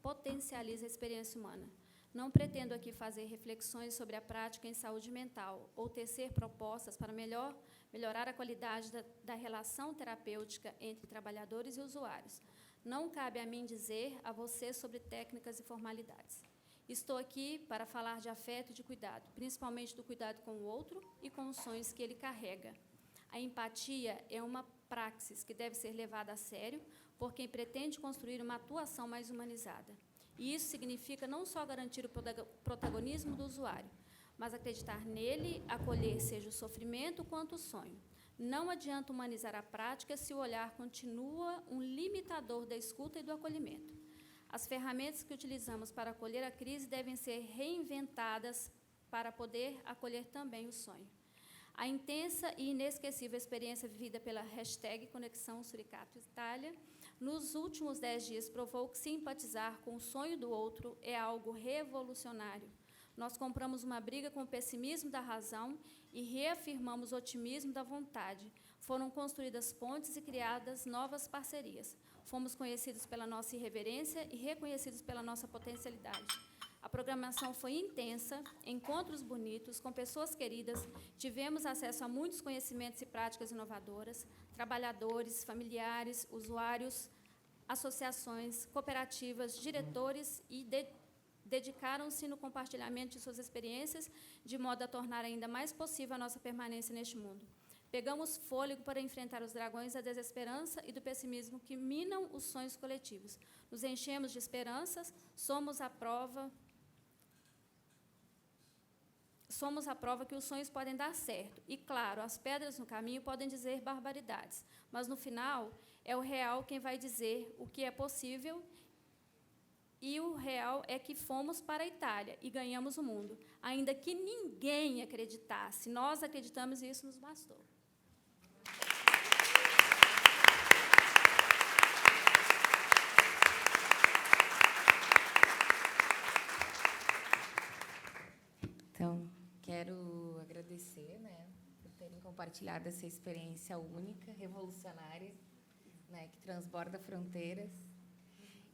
potencializa a experiência humana. Não pretendo aqui fazer reflexões sobre a prática em saúde mental ou tecer propostas para melhorar a qualidade da relação terapêutica entre trabalhadores e usuários. Não cabe a mim dizer a você sobre técnicas e formalidades. Estou aqui para falar de afeto e de cuidado, principalmente do cuidado com o outro e com os sonhos que ele carrega. A empatia é uma praxis que deve ser levada a sério por quem pretende construir uma atuação mais humanizada. E isso significa não só garantir o protagonismo do usuário, mas acreditar nele, acolher seja o sofrimento quanto o sonho. Não adianta humanizar a prática se o olhar continua um limitador da escuta e do acolhimento. As ferramentas que utilizamos para acolher a crise devem ser reinventadas para poder acolher também o sonho. A intensa e inesquecível experiência vivida pela #Conexão Suricato Itália nos últimos 10 dias provou que simpatizar com o sonho do outro é algo revolucionário. Nós compramos uma briga com o pessimismo da razão e reafirmamos o otimismo da vontade. Foram construídas pontes e criadas novas parcerias. Fomos conhecidos pela nossa irreverência e reconhecidos pela nossa potencialidade. A programação foi intensa, encontros bonitos, com pessoas queridas, tivemos acesso a muitos conhecimentos e práticas inovadoras, trabalhadores, familiares, usuários, associações, cooperativas, diretores e dedicaram-se no compartilhamento de suas experiências, de modo a tornar ainda mais possível a nossa permanência neste mundo. Pegamos fôlego para enfrentar os dragões da desesperança e do pessimismo que minam os sonhos coletivos. Nos enchemos de esperanças, somos a prova que os sonhos podem dar certo. E, claro, as pedras no caminho podem dizer barbaridades, mas, no final, é o real quem vai dizer o que é possível, e o real é que fomos para a Itália e ganhamos o mundo. Ainda que ninguém acreditasse, nós acreditamos e isso nos bastou. Então, quero agradecer, né, por terem compartilhado essa experiência única, revolucionária, né, que transborda fronteiras.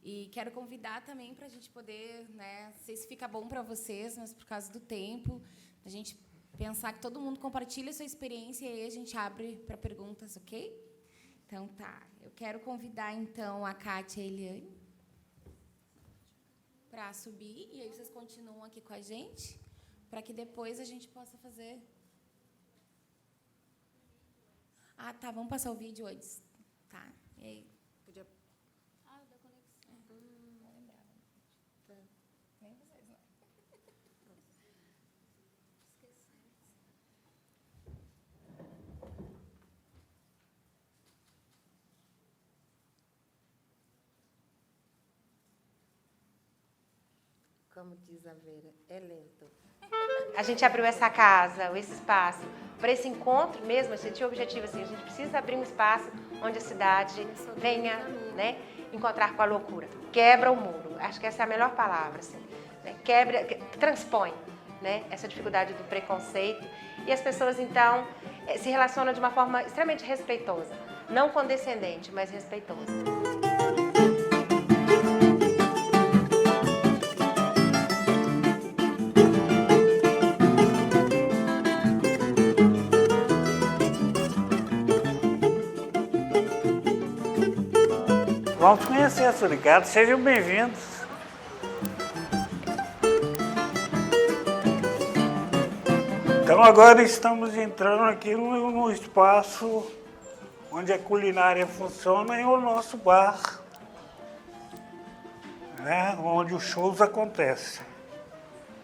E quero convidar também para a gente poder, né, não sei se fica bom para vocês, mas por causa do tempo, a gente pensar que todo mundo compartilha a sua experiência e aí a gente abre para perguntas, ok? Então, tá. Eu quero convidar, então, a Kátia e a Eliane para subir, e aí vocês continuam aqui com a gente, para que depois a gente possa fazer... Ah, tá, vamos passar o vídeo antes. Tá, e aí? Podia... Ah, da conexão. Não lembrava. Nem vocês, não. Como diz a Vera, é lento. A gente abriu essa casa, esse espaço, para esse encontro mesmo. A gente tinha o objetivo assim, a gente precisa abrir um espaço onde a cidade venha, né, encontrar com a loucura. Quebra o muro, acho que essa é a melhor palavra, assim, né? Transpõe, né, essa dificuldade do preconceito, e as pessoas, então, se relacionam de uma forma extremamente respeitosa, não condescendente, mas respeitosa. Vamos conhecer a Suricato, sejam bem-vindos. Então agora estamos entrando aqui no espaço onde a culinária funciona, e o nosso bar, né, onde os shows acontecem.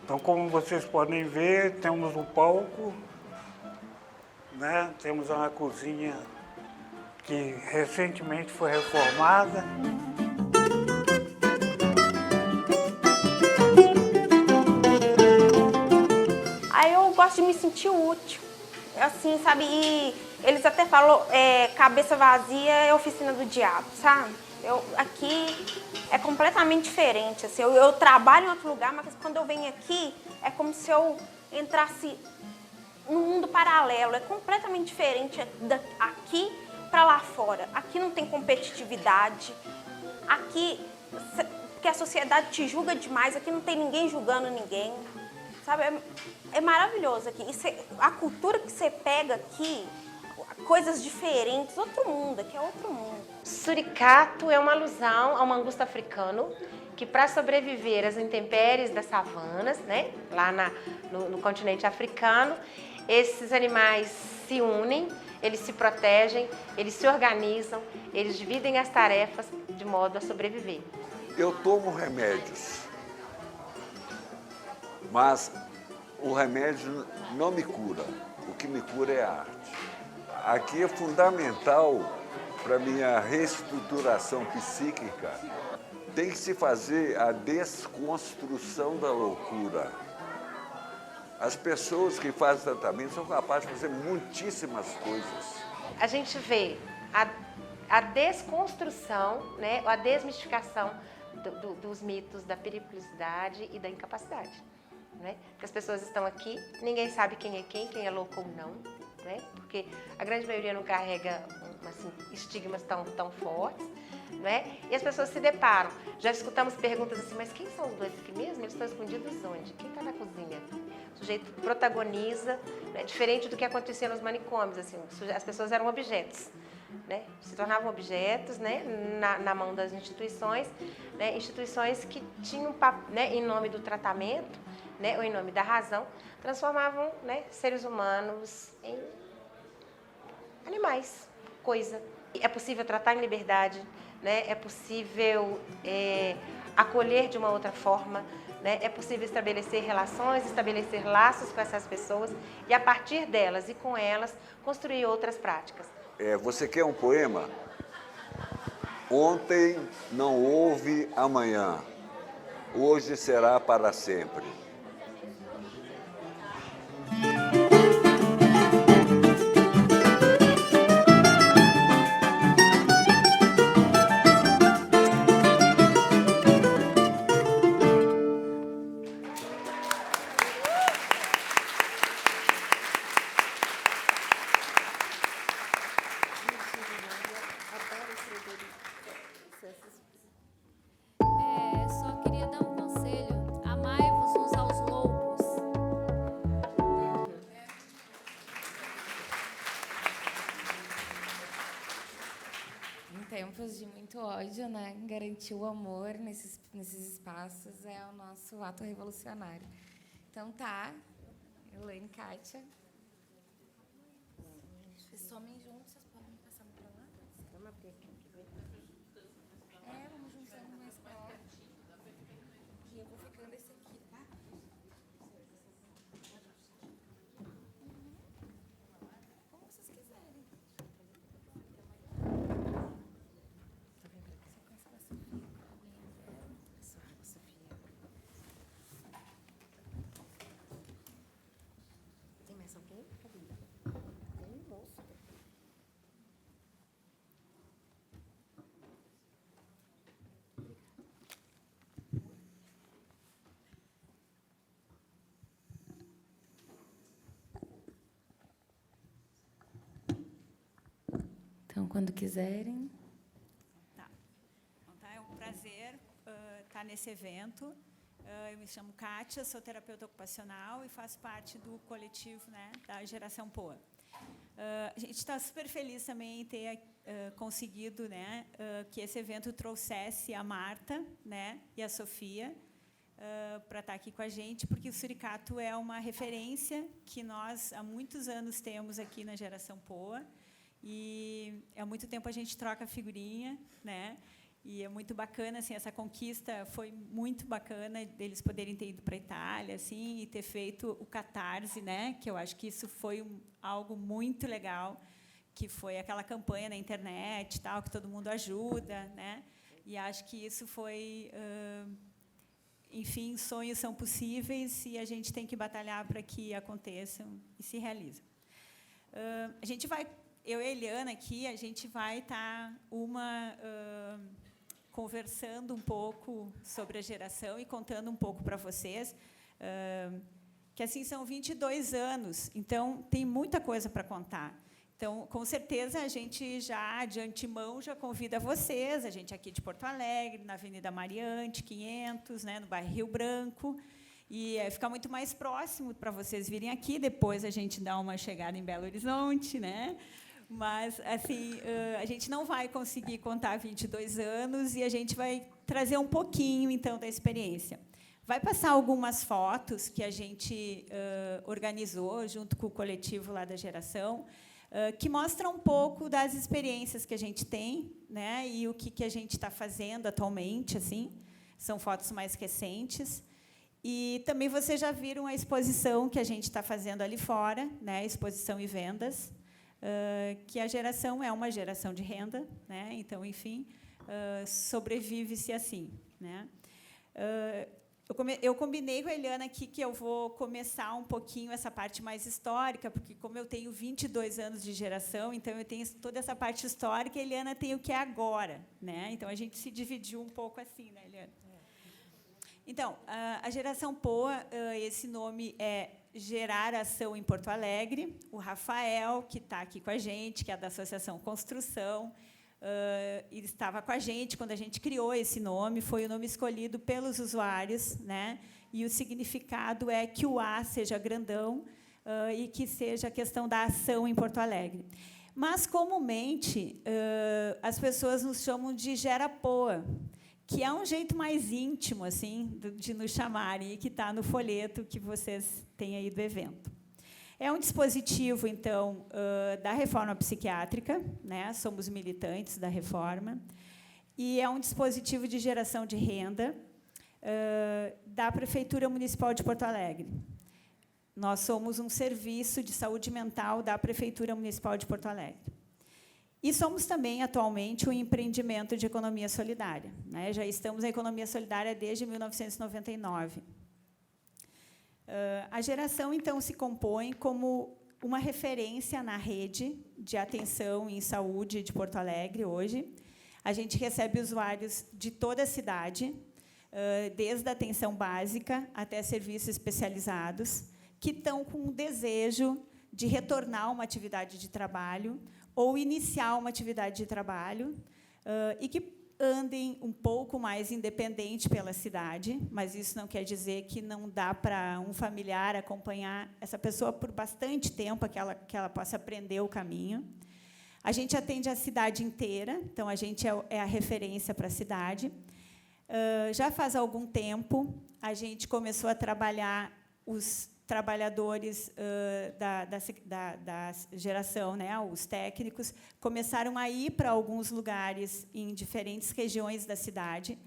Então, como vocês podem ver, temos um palco, né, temos uma cozinha que recentemente foi reformada. Aí eu gosto de me sentir útil, assim, sabe? E eles até falam, cabeça vazia é oficina do diabo, sabe? Aqui é completamente diferente, assim, eu trabalho em outro lugar, mas quando eu venho aqui, é como se eu entrasse num mundo paralelo, é completamente diferente aqui para lá fora. Aqui não tem competitividade, aqui, porque a sociedade te julga demais, aqui não tem ninguém julgando ninguém, sabe? É maravilhoso aqui. A cultura que você pega aqui, coisas diferentes, outro mundo, aqui é outro mundo. Suricato é uma alusão a um mangusto africano que, para sobreviver às intempéries das savanas, né, lá no continente africano, esses animais se unem, eles se protegem, eles se organizam, eles dividem as tarefas de modo a sobreviver. Eu tomo remédios, mas o remédio não me cura. O que me cura é a arte. Aqui é fundamental para a minha reestruturação psíquica. Tem que se fazer a desconstrução da loucura. As pessoas que fazem tratamento são capazes de fazer muitíssimas coisas. A gente vê a desconstrução, né, a desmistificação dos mitos da periculosidade e da incapacidade. Né? Porque as pessoas estão aqui, ninguém sabe quem é louco ou não, né? Porque a grande maioria não carrega assim, estigmas tão fortes. Né? E as pessoas se deparam. Já escutamos perguntas assim, mas quem são os dois aqui mesmo? Eles estão escondidos onde? Quem está na cozinha? O sujeito protagoniza, né? Diferente do que acontecia nos manicômios. Assim, as pessoas eram objetos, né? Se tornavam objetos, né? na mão das instituições, né? Instituições que tinham, né? Em nome do tratamento, né? Ou em nome da razão, transformavam, né? Seres humanos em animais, coisa. É possível tratar em liberdade, né? É possível acolher de uma outra forma, né? É possível estabelecer relações, estabelecer laços com essas pessoas e, a partir delas e com elas, construir outras práticas. Você quer um poema? Ontem não houve amanhã, hoje será para sempre. Só queria dar um conselho. Amai-vos uns aos loucos. Em tempos de muito ódio, né, garantir o amor nesses espaços é o nosso ato revolucionário. Então tá, Elaine, Kátia. Vocês somem juntos, vocês podem passar para lá? Vamos abrir aqui. Vamos juntando mais perto. E eu vou ficando esse aqui, tá? Como vocês quiserem. Tem mais alguém? Camila? Tem um moço. Então, quando quiserem. Tá. Então, tá, é um prazer estar nesse evento. Eu me chamo Kátia, sou terapeuta ocupacional e faço parte do coletivo, né, da Geração Poa. A gente está super feliz também em ter conseguido, né, que esse evento trouxesse a Marta, né, e a Sofia para estar aqui com a gente, porque o suricato é uma referência que nós há muitos anos temos aqui na Geração Poa. E há muito tempo a gente troca figurinha, né? E é muito bacana, assim, essa conquista foi muito bacana deles poderem ter ido para a Itália, assim, e ter feito o Catarse, né? Que eu acho que isso foi algo muito legal, que foi aquela campanha na internet, tal, que todo mundo ajuda, né? E acho que isso foi, enfim, sonhos são possíveis e a gente tem que batalhar para que aconteçam e se realizem. A gente vai, eu e a Eliana aqui, a gente vai estar conversando um pouco sobre a geração e contando um pouco para vocês, que assim são 22 anos, então tem muita coisa para contar. Então, com certeza, a gente já, de antemão, já convida vocês, a gente aqui de Porto Alegre, na Avenida Mariante, 500, né, no bairro Rio Branco, e ficar muito mais próximo para vocês virem aqui, depois a gente dá uma chegada em Belo Horizonte, né? Mas, assim, a gente não vai conseguir contar 22 anos e a gente vai trazer um pouquinho, então, da experiência. Vai passar algumas fotos que a gente organizou junto com o coletivo lá da Geração, que mostram um pouco das experiências que a gente tem, né, e o que a gente está fazendo atualmente. Assim, são fotos mais recentes. E também vocês já viram a exposição que a gente está fazendo ali fora, né, exposição e vendas, que a geração é uma geração de renda, né? Então, enfim, sobrevive-se assim, né? Eu combinei com a Eliana aqui que eu vou começar um pouquinho essa parte mais histórica, porque, como eu tenho 22 anos de geração, então eu tenho toda essa parte histórica, e a Eliana tem o que é agora, né? Então, a gente se dividiu um pouco assim, né, Eliana? Então, a Geração Poa, esse nome é Gerar Ação em Porto Alegre. O Rafael, que está aqui com a gente, que é da Associação Construção, ele estava com a gente quando a gente criou esse nome, foi o nome escolhido pelos usuários, né? E o significado é que o A seja grandão e que seja a questão da ação em Porto Alegre. Mas, comumente, as pessoas nos chamam de Gera Poa, que é um jeito mais íntimo, assim, de nos chamarem, e que está no folheto que vocês têm aí do evento. É um dispositivo, então, da reforma psiquiátrica, né? Somos militantes da reforma, e é um dispositivo de geração de renda da Prefeitura Municipal de Porto Alegre. Nós somos um serviço de saúde mental da Prefeitura Municipal de Porto Alegre. E somos também, atualmente, um empreendimento de economia solidária, né? Já estamos na economia solidária desde 1999. A geração, então, se compõe como uma referência na rede de atenção em saúde de Porto Alegre, hoje. A gente recebe usuários de toda a cidade, desde a atenção básica até serviços especializados, que estão com um desejo de retornar a uma atividade de trabalho ou iniciar uma atividade de trabalho, e que andem um pouco mais independente pela cidade, mas isso não quer dizer que não dá para um familiar acompanhar essa pessoa por bastante tempo, que ela possa aprender o caminho. A gente atende a cidade inteira, então a gente é a referência para a cidade. Já faz algum tempo, a gente começou a trabalhar os trabalhadores da geração, né, os técnicos, começaram a ir para alguns lugares em diferentes regiões da cidade,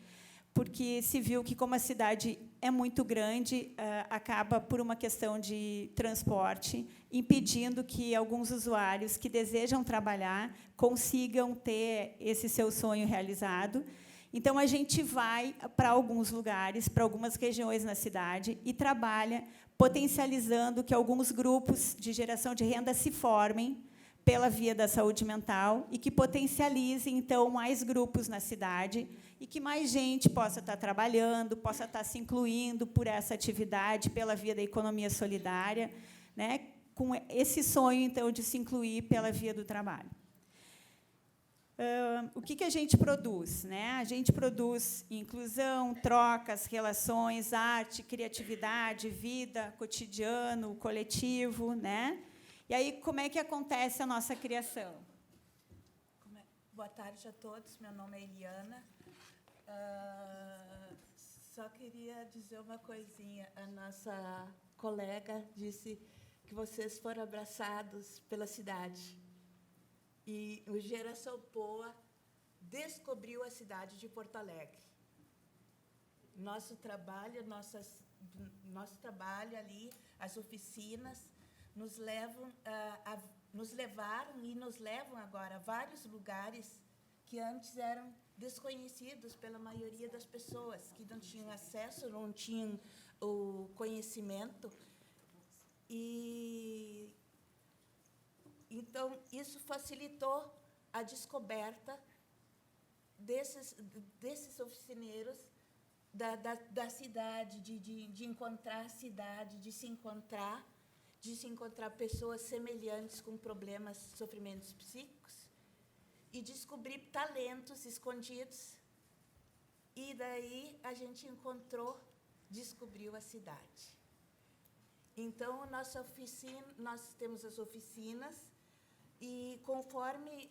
porque se viu que, como a cidade é muito grande, acaba, por uma questão de transporte, impedindo que alguns usuários que desejam trabalhar consigam ter esse seu sonho realizado. Então, a gente vai para alguns lugares, para algumas regiões na cidade, e trabalha potencializando que alguns grupos de geração de renda se formem pela via da saúde mental e que potencializem, então, mais grupos na cidade e que mais gente possa estar trabalhando, possa estar se incluindo por essa atividade, pela via da economia solidária, né, com esse sonho, então, de se incluir pela via do trabalho. O que a gente produz, né? A gente produz inclusão, trocas, relações, arte, criatividade, vida, cotidiano, coletivo, né? E aí, como é que acontece a nossa criação? Boa tarde a todos, meu nome é Eliana. Só queria dizer uma coisinha. A nossa colega disse que vocês foram abraçados pela cidade. E o Geração Poa descobriu a cidade de Porto Alegre. Nosso trabalho ali, as oficinas, nos levaram e nos levam agora a vários lugares que antes eram desconhecidos pela maioria das pessoas, que não tinham acesso, não tinham o conhecimento. Então, isso facilitou a descoberta desses oficineiros da cidade, de encontrar a cidade, de se encontrar pessoas semelhantes com problemas, sofrimentos psíquicos, e descobrir talentos escondidos. E daí a gente descobriu a cidade. Então, nossa oficina, nós temos as oficinas, e conforme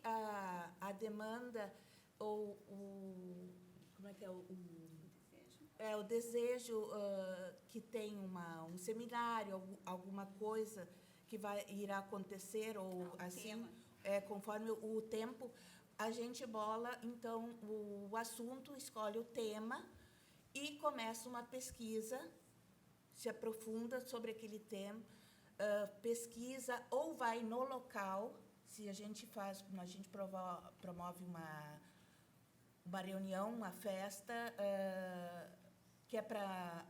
a demanda ou o desejo que tem um seminário, alguma coisa que irá acontecer, ou assim, conforme o tempo, a gente bola, então, o assunto, escolhe o tema e começa uma pesquisa, se aprofunda sobre aquele tema, pesquisa ou vai no local. Se a gente promove uma reunião, uma festa, que é para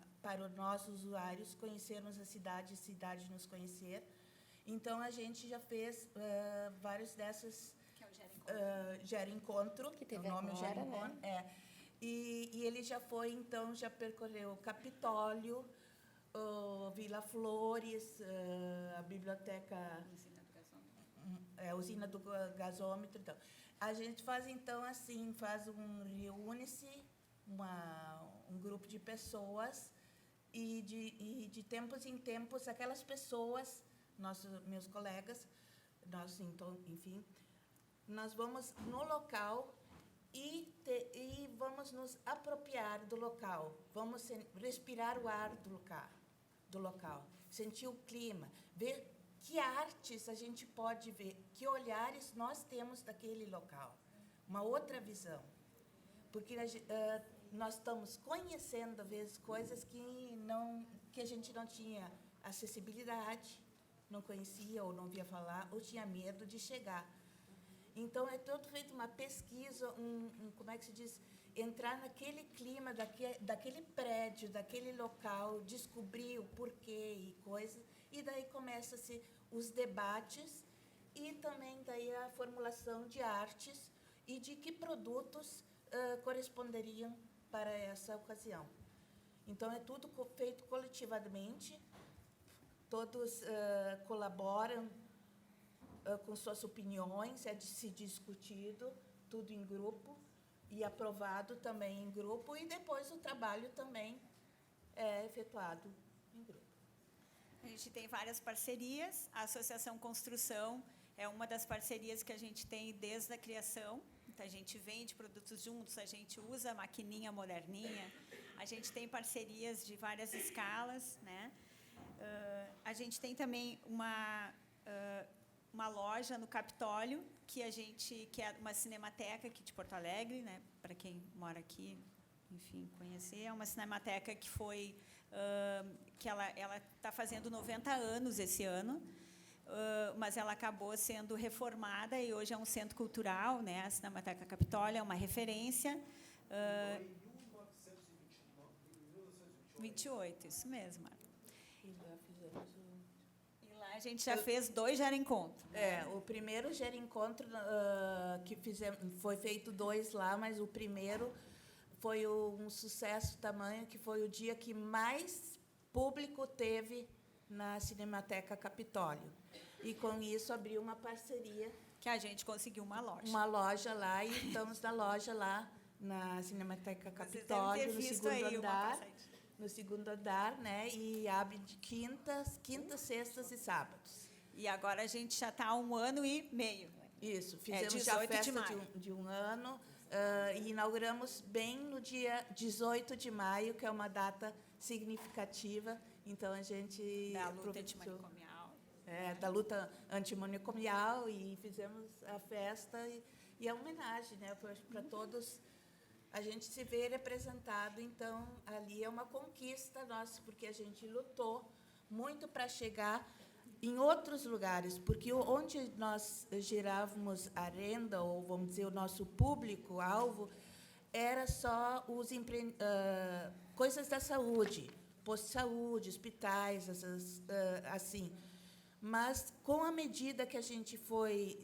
os nossos usuários conhecermos a cidade nos conhecer. Então, a gente já fez vários dessas... Que é o Gera Encontro. Que teve o nome agora, Gera Encontro, né? E ele já foi, então, já percorreu Capitólio, Vila Flores, a biblioteca... Usina do gasômetro. Então, a gente faz, então, assim, reúne-se um grupo de pessoas e de tempos em tempos, aquelas pessoas, meus colegas, então, enfim, nós vamos no local e vamos nos apropriar do local, vamos respirar o ar do local, sentir o clima, ver que artes a gente pode ver, que olhares nós temos daquele local, uma outra visão. Porque nós estamos conhecendo, às vezes, coisas que a gente não tinha acessibilidade, não conhecia, ou não via falar, ou tinha medo de chegar. Então, é todo feito uma pesquisa, como é que se diz? Entrar naquele clima daquele prédio, daquele local, descobrir o porquê e coisa, e daí começa-se os debates e também daí a formulação de artes e de que produtos corresponderiam para essa ocasião. Então, é tudo feito coletivamente, todos colaboram com suas opiniões, é de se discutido, tudo em grupo, e aprovado também em grupo, e depois o trabalho também é efetuado em grupo. A gente tem várias parcerias, a Associação Construção é uma das parcerias que a gente tem desde a criação, então a gente vende produtos juntos, a gente usa a maquininha moderninha, a gente tem parcerias de várias escalas, né? A gente tem também uma loja no Capitólio, que é uma cinemateca aqui de Porto Alegre, né? Para quem mora aqui, enfim, conhecer, é uma cinemateca que foi que ela está fazendo 90 anos esse ano, mas ela acabou sendo reformada e hoje é um centro cultural, né? A Cinemateca Capitólio é uma referência. 28, isso mesmo. E lá a gente já fez 2 Gera-Encontro. O primeiro Gera-Encontro que fizemos, foi feito 2 lá, mas o primeiro foi um sucesso tamanho, que foi o dia que mais público teve na Cinemateca Capitólio. E, com isso, abriu uma parceria. Que a gente conseguiu uma loja. Uma loja lá, e estamos na loja lá, na Cinemateca Capitólio, no segundo andar, né? E abre de quintas, sextas e sábados. E agora a gente já está há 1 ano e meio. Isso, fizemos já a festa de um ano, e inauguramos bem no dia 18 de maio, que é uma data significativa. Então, a gente... Da luta antimanicomial. Da luta antimanicomial, e fizemos a festa, e a homenagem, né, para todos a gente se vê representado. Então, ali é uma conquista nossa, porque a gente lutou muito para chegar em outros lugares, porque onde nós girávamos a renda, ou vamos dizer, o nosso público-alvo, era só coisas da saúde, posto de saúde, hospitais, assim. Mas, com a medida que a gente foi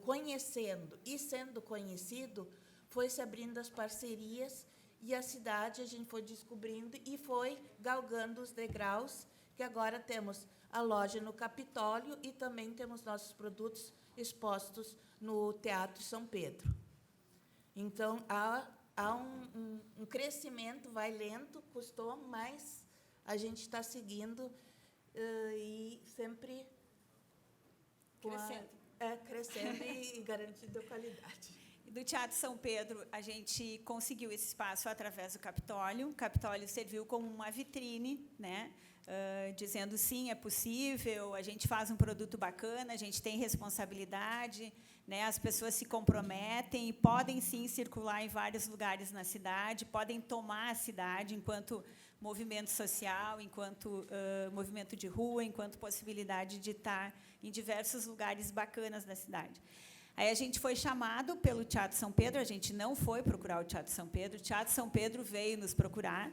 conhecendo e sendo conhecido, foi se abrindo as parcerias, e a cidade a gente foi descobrindo e foi galgando os degraus, que agora temos a loja no Capitólio e também temos nossos produtos expostos no Teatro São Pedro. Então, há um crescimento, vai lento, custou, mas a gente está seguindo e sempre crescendo e garantindo a qualidade. Do Teatro São Pedro, a gente conseguiu esse espaço através do Capitólio. O Capitólio serviu como uma vitrine, né? Dizendo, sim, é possível, a gente faz um produto bacana, a gente tem responsabilidade, né? As pessoas se comprometem e podem, sim, circular em vários lugares na cidade, podem tomar a cidade enquanto movimento social, enquanto movimento de rua, enquanto possibilidade de estar em diversos lugares bacanas da cidade. Aí a gente foi chamado pelo Teatro São Pedro, a gente não foi procurar o Teatro São Pedro, o Teatro São Pedro veio nos procurar,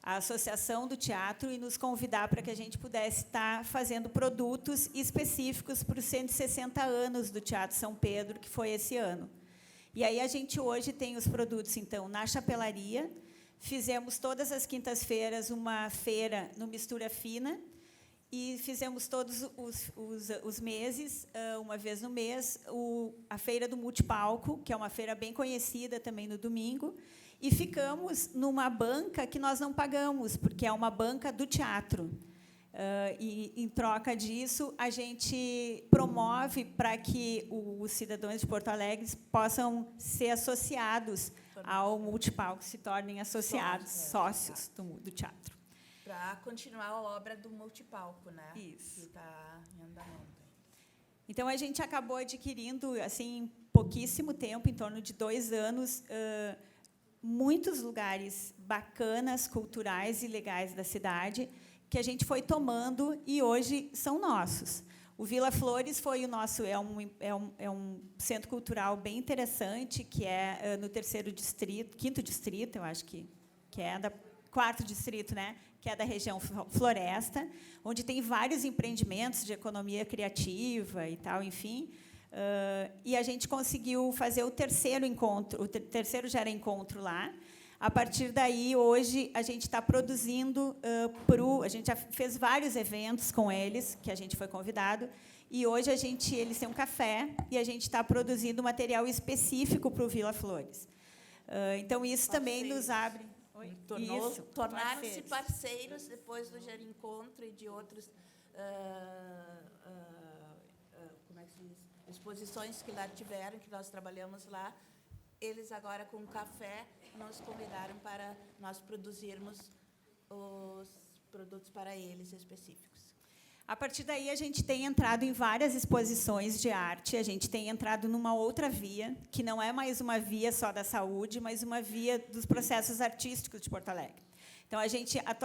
a Associação do Teatro, e nos convidar para que a gente pudesse estar fazendo produtos específicos para os 160 anos do Teatro São Pedro, que foi esse ano. E aí a gente hoje tem os produtos, então, na chapelaria, fizemos todas as quintas-feiras uma feira no Mistura Fina, e fizemos todos os meses, uma vez no mês, a Feira do Multipalco, que é uma feira bem conhecida também no domingo, e ficamos numa banca que nós não pagamos, porque é uma banca do teatro. E, em troca disso, a gente promove para que os cidadãos de Porto Alegre possam ser associados ao Multipalco, se tornem associados, sócios do teatro. Para continuar a obra do multipalco, né? Isso. Que está em andamento. Então, a gente acabou adquirindo, assim, em pouquíssimo tempo, em torno de 2 anos, muitos lugares bacanas, culturais e legais da cidade, que a gente foi tomando e hoje são nossos. O Vila Flores foi o nosso, é um centro cultural bem interessante, que é no 5º distrito, eu acho que é da 4º distrito, né? Que é da região Floresta, onde tem vários empreendimentos de economia criativa e tal, enfim. E a gente conseguiu fazer o 3º encontro, o 3º Gera Encontro lá. A partir daí, hoje, a gente está produzindo a gente já fez vários eventos com eles, que a gente foi convidado, e hoje eles têm um café e a gente está produzindo material específico para o Vila Flores. Então, isso também nos abre... Tornaram-se parceiros depois do Gera Encontro e de outros como é que se diz? Exposições que lá tiveram, que nós trabalhamos lá. Eles agora, com o café, nos convidaram para nós produzirmos os produtos para eles específicos. A partir daí, a gente tem entrado em várias exposições de arte, a gente tem entrado numa outra via, que não é mais uma via só da saúde, mas uma via dos processos artísticos de Porto Alegre. Então,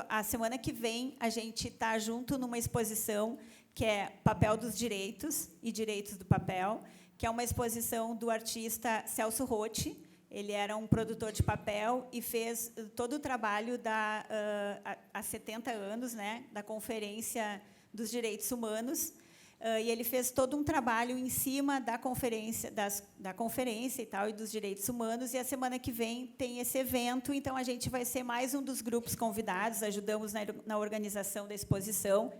a semana que vem, a gente está junto numa exposição que é Papel dos Direitos e Direitos do Papel, que é uma exposição do artista Celso Rotti. Ele era um produtor de papel e fez todo o trabalho há 70 anos, né, da Conferência dos Direitos Humanos, e ele fez todo um trabalho em cima da conferência, da conferência e tal, e dos direitos humanos, e a semana que vem tem esse evento, então a gente vai ser mais um dos grupos convidados, ajudamos na organização da exposição,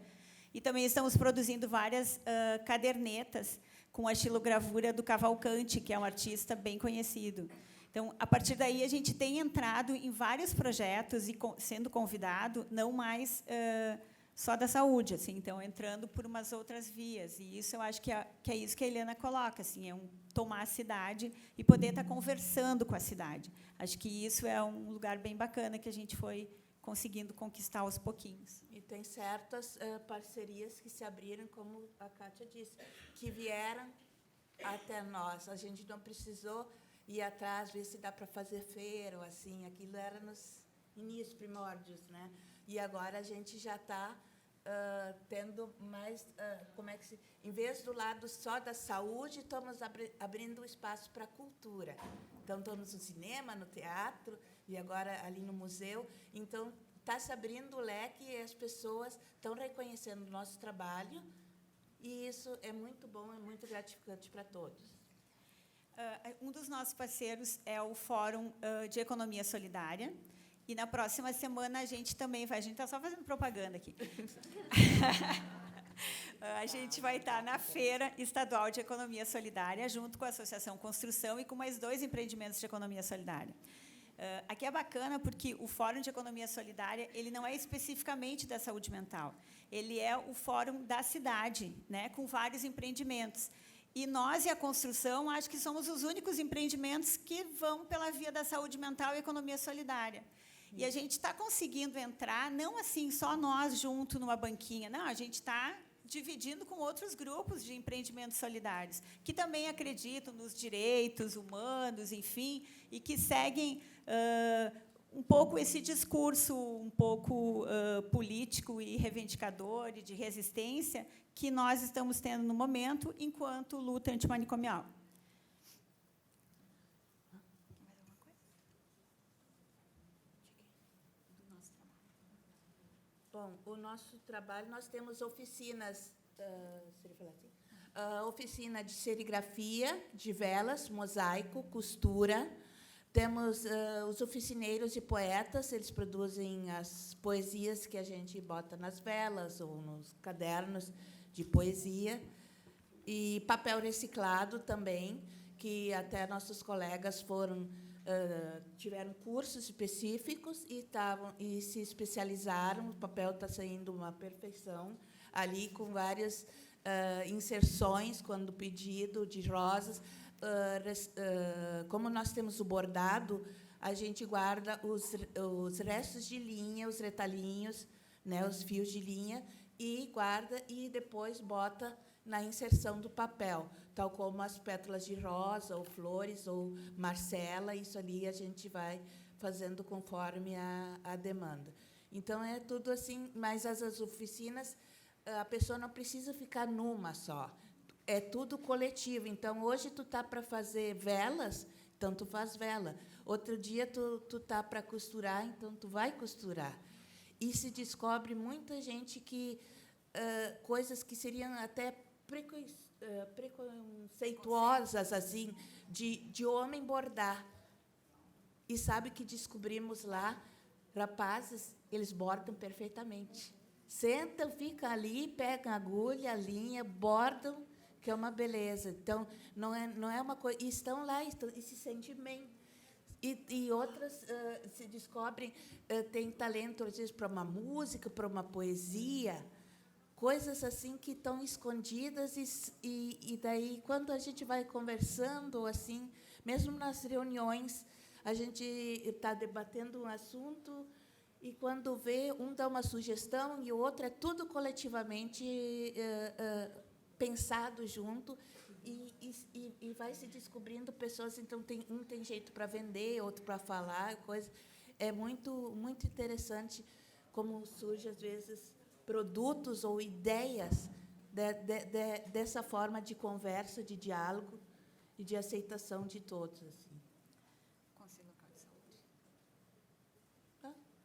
e também estamos produzindo várias cadernetas com a estilogravura do Cavalcante, que é um artista bem conhecido. Então, a partir daí, a gente tem entrado em vários projetos e sendo convidado, não mais só da saúde, assim, então entrando por umas outras vias, e isso eu acho que é isso que a Helena coloca, assim, tomar a cidade e poder estar conversando com a cidade. Acho que isso é um lugar bem bacana que a gente foi conseguindo conquistar aos pouquinhos. E tem certas parcerias que se abriram, como a Kátia disse, que vieram até nós. A gente não precisou ir atrás, ver se dá para fazer feira ou assim. Aquilo era nos inícios primórdios, né? E agora a gente já está tendo mais, em vez do lado só da saúde, estamos abrindo espaço para a cultura. Então, estamos no cinema, no teatro, e agora ali no museu. Então, está se abrindo o leque e as pessoas estão reconhecendo o nosso trabalho, e isso é muito bom, é muito gratificante para todos. Um dos nossos parceiros é o Fórum de Economia Solidária, e na próxima semana a gente também vai... A gente está só fazendo propaganda aqui. A gente vai estar na Feira Estadual de Economia Solidária, junto com a Associação Construção e com mais 2 empreendimentos de economia solidária. Aqui é bacana porque o Fórum de Economia Solidária ele não é especificamente da saúde mental. Ele é o fórum da cidade, né, com vários empreendimentos. E nós e a construção, acho que somos os únicos empreendimentos que vão pela via da saúde mental e economia solidária. E a gente está conseguindo entrar, não assim só nós junto numa banquinha, não, a gente está dividindo com outros grupos de empreendimentos solidários, que também acreditam nos direitos humanos, enfim, e que seguem um pouco esse discurso um pouco político e reivindicador e de resistência que nós estamos tendo no momento, enquanto luta antimanicomial. Bom, o nosso trabalho, nós temos oficinas, oficina de serigrafia, de velas, mosaico, costura. Temos os oficineiros e poetas, eles produzem as poesias que a gente bota nas velas ou nos cadernos de poesia. E papel reciclado também, que até nossos colegas tiveram cursos específicos e se especializaram. O papel está saindo uma perfeição, ali com várias inserções, quando pedido, de rosas. Como nós temos o bordado, a gente guarda os restos de linha, os retalhinhos né, os fios de linha, e guarda e depois bota na inserção do papel, tal como as pétalas de rosa, ou flores, ou marcela, isso ali a gente vai fazendo conforme a demanda. Então, é tudo assim, mas as oficinas, a pessoa não precisa ficar numa só, é tudo coletivo. Então, hoje tu tá para fazer velas, então tu faz vela. Outro dia tu tá para costurar, então tu vai costurar. E se descobre muita gente que coisas que seriam até preconceituosas, assim, de homem bordar. E sabe que descobrimos lá, rapazes, eles bordam perfeitamente. Sentam, ficam ali, pegam a agulha, a linha, bordam, que é uma beleza. Então, não é uma coisa... E estão lá e se sentem bem. E outras se descobrem, têm talento, às vezes, para uma música, para uma poesia, coisas assim que estão escondidas, e daí, quando a gente vai conversando, assim, mesmo nas reuniões, a gente está debatendo um assunto, e quando vê, um dá uma sugestão e o outro, é tudo coletivamente pensado junto, e vai se descobrindo pessoas. Então, um tem jeito para vender, outro para falar, coisa. É muito, muito interessante como surge, às vezes, produtos ou ideias dessa forma de conversa, de diálogo e de aceitação de todos. Assim. Conselho Local de Saúde.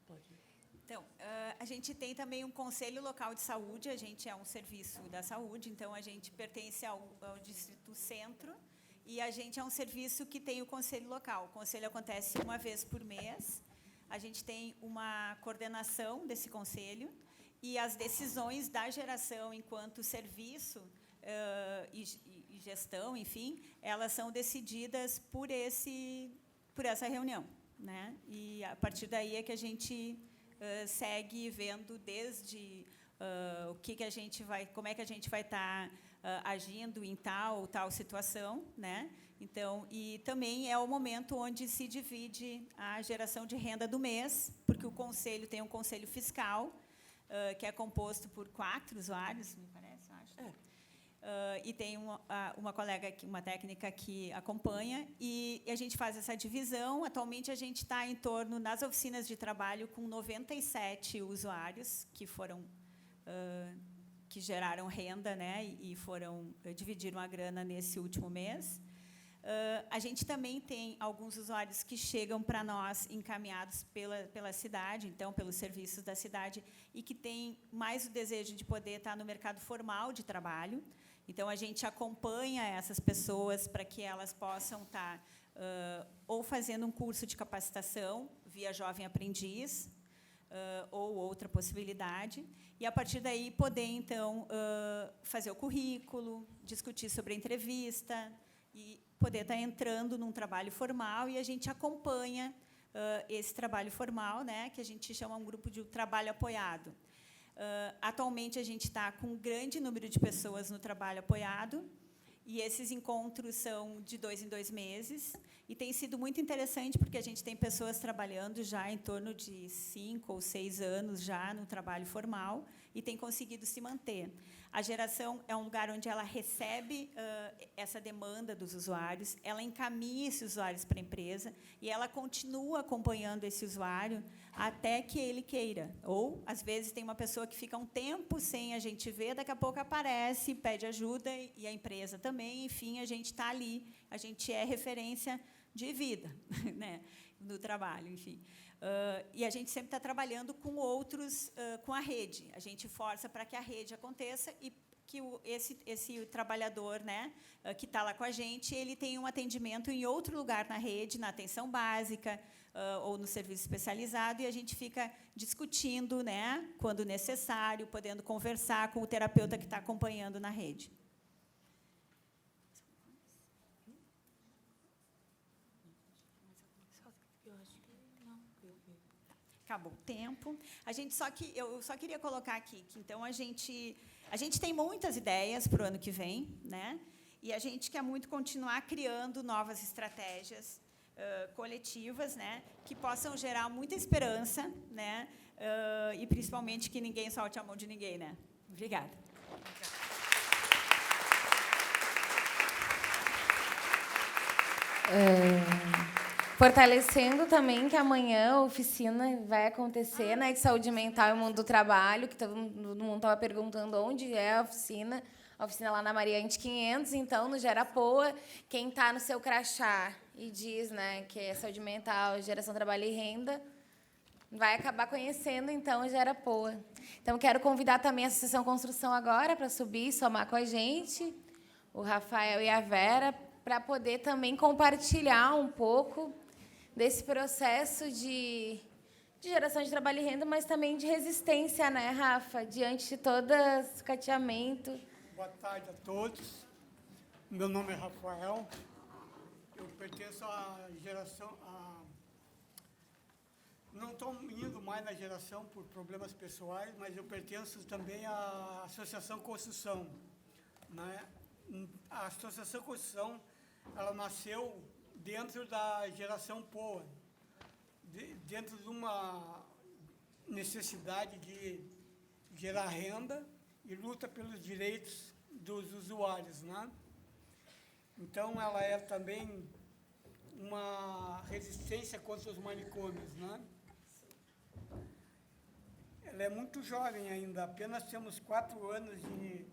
Pode ir. Então, a gente tem também um Conselho Local de Saúde, a gente é um serviço da saúde, então a gente pertence ao Distrito Centro, e a gente é um serviço que tem o Conselho Local. O Conselho acontece uma vez por mês, a gente tem uma coordenação desse Conselho, e as decisões da geração enquanto serviço e gestão, enfim, elas são decididas por essa reunião, né? E a partir daí é que a gente segue vendo desde o que a gente vai, como é que a gente vai estar agindo em tal situação, né? Então, e também é o momento onde se divide a geração de renda do mês, porque o conselho tem um conselho fiscal, que é composto por 4 usuários, me parece, acho. E tem uma colega, uma técnica que acompanha, e a gente faz essa divisão. Atualmente, a gente está em torno, nas oficinas de trabalho, com 97 usuários que geraram renda, né, e dividiram a grana nesse último mês. A gente também tem alguns usuários que chegam para nós encaminhados pela cidade, então, pelos serviços da cidade, e que têm mais o desejo de poder estar no mercado formal de trabalho. Então, a gente acompanha essas pessoas para que elas possam estar ou fazendo um curso de capacitação via Jovem Aprendiz, ou outra possibilidade, e, a partir daí, poder, então, fazer o currículo, discutir sobre a entrevista, e poder estar entrando num trabalho formal, e a gente acompanha esse trabalho formal, né, que a gente chama um grupo de trabalho apoiado. Atualmente, a gente está com um grande número de pessoas no trabalho apoiado, e esses encontros são de 2 em 2 meses, e tem sido muito interessante, porque a gente tem pessoas trabalhando já em torno de 5 ou 6 anos já no trabalho formal, e tem conseguido se manter. A geração é um lugar onde ela recebe essa demanda dos usuários, ela encaminha esses usuários para a empresa, e ela continua acompanhando esse usuário até que ele queira. Ou, às vezes, tem uma pessoa que fica um tempo sem a gente ver, daqui a pouco aparece, pede ajuda, e a empresa também, enfim, a gente está ali, a gente é referência de vida, né, no trabalho, enfim. E a gente sempre está trabalhando com outros, com a rede. A gente força para que a rede aconteça e que esse trabalhador, né, que está lá com a gente, ele tenha um atendimento em outro lugar na rede, na atenção básica ou no serviço especializado, e a gente fica discutindo, né, quando necessário, podendo conversar com o terapeuta que está acompanhando na rede. Acabou o tempo. Eu só queria colocar aqui que, então, a gente tem muitas ideias para o ano que vem, né? E a gente quer muito continuar criando novas estratégias coletivas, né, que possam gerar muita esperança, né, e, principalmente, que ninguém solte a mão de ninguém, né? Obrigada. Fortalecendo também que amanhã a oficina vai acontecer, né, de saúde mental e mundo do trabalho, que todo mundo estava perguntando onde é a oficina lá na Mariante 500, então, no Gerapoa, quem está no seu crachá e diz, né, que é saúde mental, geração, trabalho e renda, vai acabar conhecendo, então, o Gerapoa. Então, quero convidar também a Associação Construção agora para subir e somar com a gente, o Rafael e a Vera, para poder também compartilhar um pouco desse processo de geração de trabalho e renda, mas também de resistência, né, Rafa, diante de todo esse cateamento. Boa tarde a todos. Meu nome é Rafael. Eu pertenço à geração... Não estou indo mais na geração por problemas pessoais, mas eu pertenço também à Associação Construção, né? A Associação Construção, ela nasceu dentro da geração POA, dentro de uma necessidade de gerar renda e luta pelos direitos dos usuários, né? Então, ela é também uma resistência contra os manicômios, né? Ela é muito jovem ainda, apenas temos 4 anos de...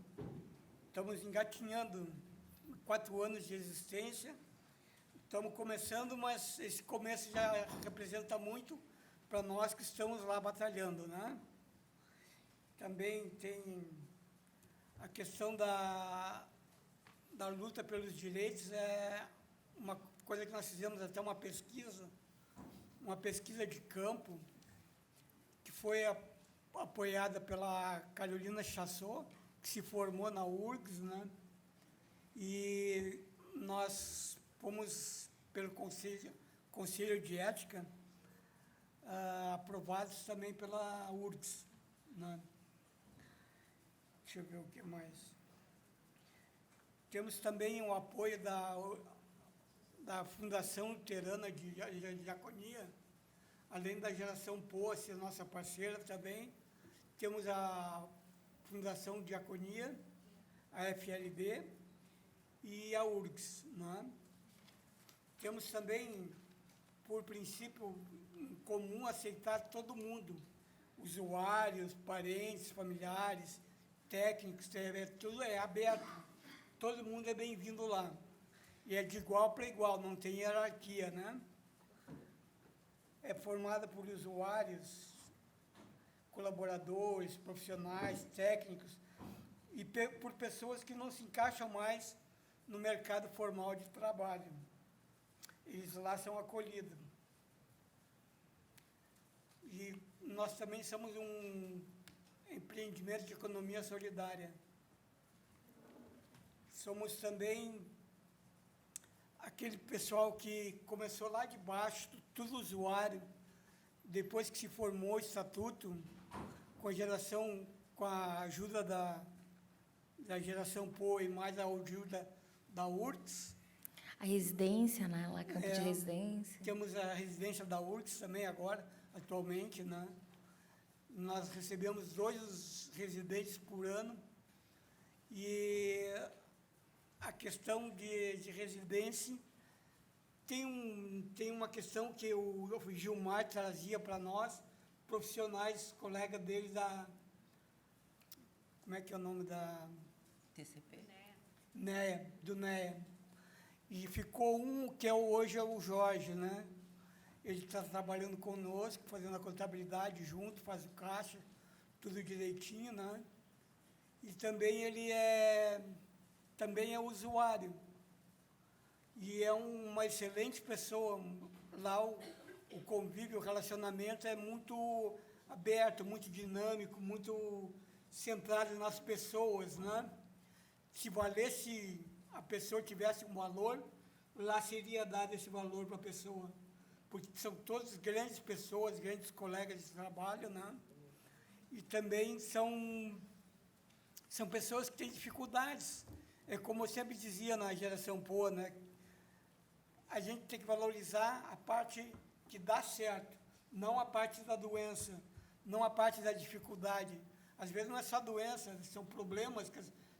Estamos engatinhando 4 anos de existência. Estamos começando, mas esse começo já representa muito para nós que estamos lá batalhando, né? Também tem a questão da luta pelos direitos, é uma coisa que nós fizemos até uma pesquisa de campo, que foi apoiada pela Carolina Chassot, que se formou na URGS, né? E nós fomos, pelo Conselho de Ética, aprovados também pela URGS, né? Deixa eu ver o que mais. Temos também o apoio da Fundação Luterana de Diaconia, além da Geração POA, ser nossa parceira também. Temos a Fundação Diaconia, a FLB e a URGS, né? Temos também, por princípio comum, aceitar todo mundo, usuários, parentes, familiares, técnicos, tudo é aberto, todo mundo é bem-vindo lá. E é de igual para igual, não tem hierarquia, né? É formada por usuários, colaboradores, profissionais, técnicos, e por pessoas que não se encaixam mais no mercado formal de trabalho. Eles lá são acolhidos. E nós também somos um empreendimento de economia solidária. Somos também aquele pessoal que começou lá de baixo, tudo usuário, depois que se formou o estatuto, com a ajuda da geração POA e mais a ajuda da URGS. A residência, né? Lá, campo de residência. Temos a residência da URGS também agora, atualmente, né? Nós recebemos 2 residentes por ano e a questão de residência tem uma questão que o Gilmar trazia para nós, profissionais, colegas dele como é que é o nome da... TCP? NEA, do NEA. E ficou que hoje é o Jorge, né? Ele está trabalhando conosco, fazendo a contabilidade junto, faz o caixa, tudo direitinho, né? E também ele também é usuário. E é uma excelente pessoa. Lá o convívio, o relacionamento é muito aberto, muito dinâmico, muito centrado nas pessoas, né? Se valesse, a pessoa tivesse um valor, lá seria dado esse valor para a pessoa. Porque são todas grandes pessoas, grandes colegas de trabalho, né? E também são pessoas que têm dificuldades. É como eu sempre dizia na geração POA, né? A gente tem que valorizar a parte que dá certo, não a parte da doença, não a parte da dificuldade. Às vezes não é só doença, são problemas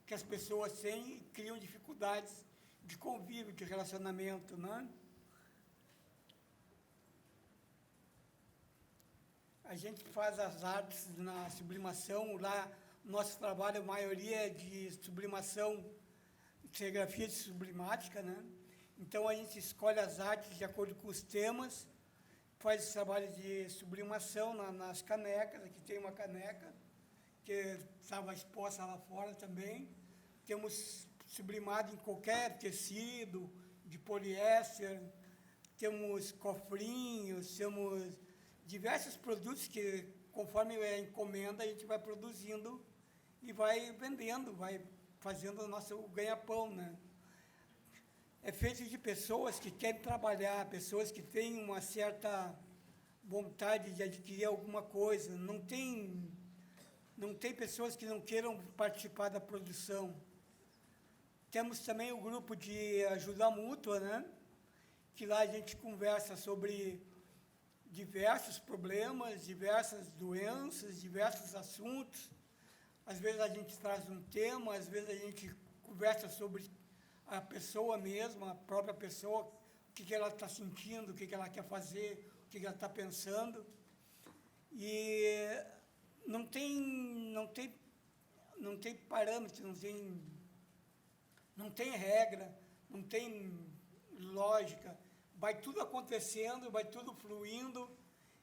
que as pessoas têm e criam dificuldades de convívio, de relacionamento, né? A gente faz as artes na sublimação, lá nosso trabalho, a maioria é de sublimação, serigrafia de sublimática, né? Então, a gente escolhe as artes de acordo com os temas, faz esse trabalho de sublimação nas canecas. Aqui tem uma caneca, que estava exposta lá fora também. Temos sublimado em qualquer tecido, de poliéster, temos cofrinhos, temos diversos produtos que, conforme a encomenda, a gente vai produzindo e vai vendendo, vai fazendo o nosso ganha-pão, né? É feito de pessoas que querem trabalhar, pessoas que têm uma certa vontade de adquirir alguma coisa. Não tem pessoas que não queiram participar da produção. Temos também o grupo de ajuda mútua, né? Que lá a gente conversa sobre diversos problemas, diversas doenças, diversos assuntos. Às vezes a gente traz um tema, às vezes a gente conversa sobre a pessoa mesma, a própria pessoa, o que ela está sentindo, o que ela quer fazer, o que ela está pensando. E não tem parâmetro, não tem regra, não tem lógica. Vai tudo acontecendo, vai tudo fluindo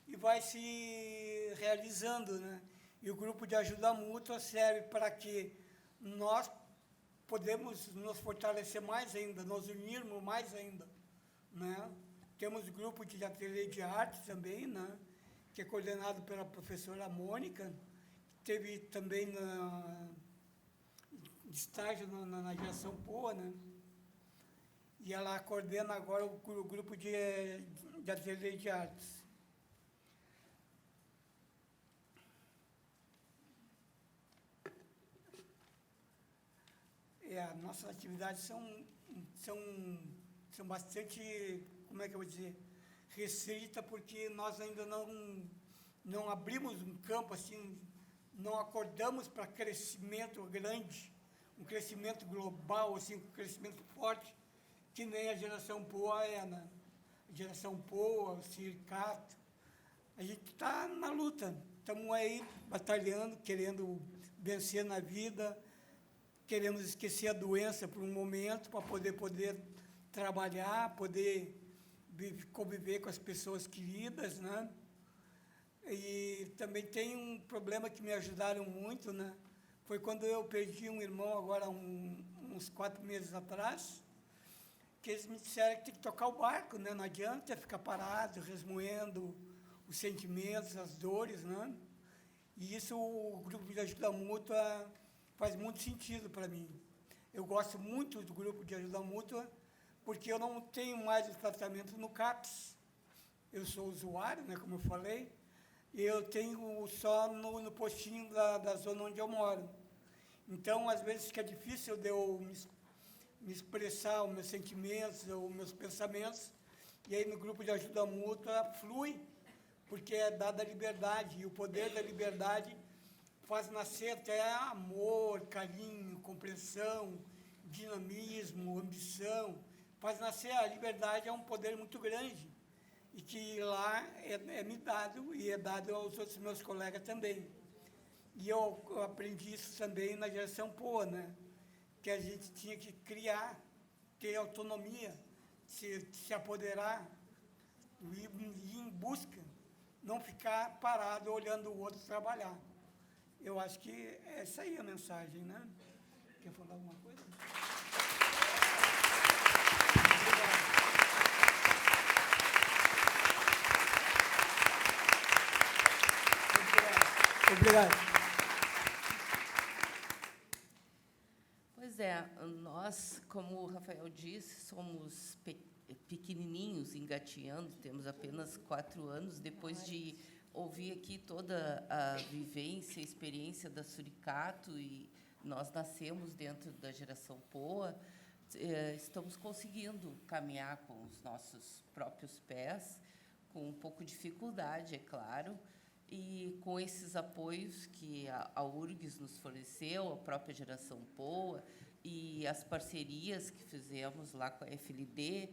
e vai se realizando, né? E o grupo de ajuda mútua serve para que nós podemos nos fortalecer mais ainda, nos unirmos mais ainda, né? Temos o grupo de ateliê de arte também, né? Que é coordenado pela professora Mônica, que teve também estágio na geração POA, né? E ela coordena agora o grupo de ateliê de artes. Nossas atividades são bastante, como é que eu vou dizer, restrita, porque nós ainda não abrimos um campo assim, não acordamos para crescimento grande, um crescimento global, assim, um crescimento forte, que nem a geração POA é, né? A geração POA, o sindicato. A gente está na luta, estamos aí batalhando, querendo vencer na vida, queremos esquecer a doença por um momento para poder trabalhar, poder conviver com as pessoas queridas, né? E também tem um problema que me ajudaram muito, né? Foi quando eu perdi um irmão, agora uns 4 meses atrás, que eles me disseram que tem que tocar o barco, né? Não adianta ficar parado, resmoendo os sentimentos, as dores, né? E isso o grupo de ajuda mútua faz muito sentido para mim. Eu gosto muito do grupo de ajuda mútua, porque eu não tenho mais o tratamento no CAPS. Eu sou usuário, né, como eu falei, e eu tenho só no postinho da zona onde eu moro. Então, às vezes, fica difícil de eu me expressar os meus sentimentos, os meus pensamentos, e aí no grupo de ajuda mútua flui, porque é dada a liberdade, e o poder da liberdade faz nascer até amor, carinho, compreensão, dinamismo, ambição. Faz nascer, a liberdade é um poder muito grande, e que lá é me dado, e é dado aos outros meus colegas também. E eu aprendi isso também na geração POA, né? Que a gente tinha que criar, ter autonomia, se apoderar, ir em busca, não ficar parado olhando o outro trabalhar. Eu acho que é essa aí a mensagem, né? Quer falar alguma coisa? Obrigado. Pois é, nós, como o Rafael disse, somos pequenininhos, engateando, temos apenas 4 anos, depois de ouvir aqui toda a vivência, a experiência da Suricato, e nós nascemos dentro da geração POA, estamos conseguindo caminhar com os nossos próprios pés, com um pouco de dificuldade, é claro, E com esses apoios que a URGS nos forneceu, a própria Geração Poa e as parcerias que fizemos lá com a FLD,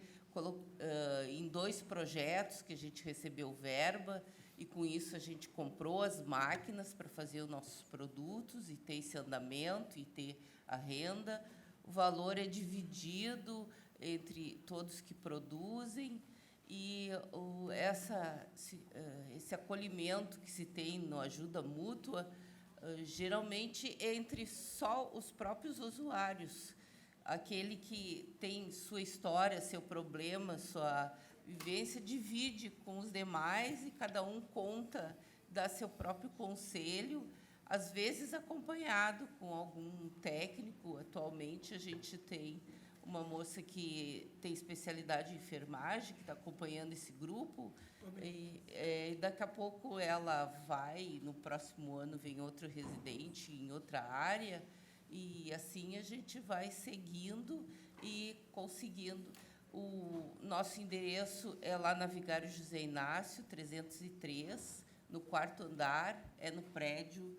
em 2 projetos que a gente recebeu verba, e com isso a gente comprou as máquinas para fazer os nossos produtos e ter esse andamento e ter a renda. O valor é dividido entre todos que produzem, e esse acolhimento que se tem no ajuda mútua, geralmente entre só os próprios usuários. Aquele que tem sua história, seu problema, sua vivência, divide com os demais e cada um conta, dá seu próprio conselho, às vezes acompanhado com algum técnico. Atualmente, a gente tem uma moça que tem especialidade em enfermagem, que está acompanhando esse grupo, e daqui a pouco ela vai, no próximo ano vem outro residente em outra área, e assim a gente vai seguindo e conseguindo. O nosso endereço é lá na Vigário José Inácio, 303, no 4º andar, é no prédio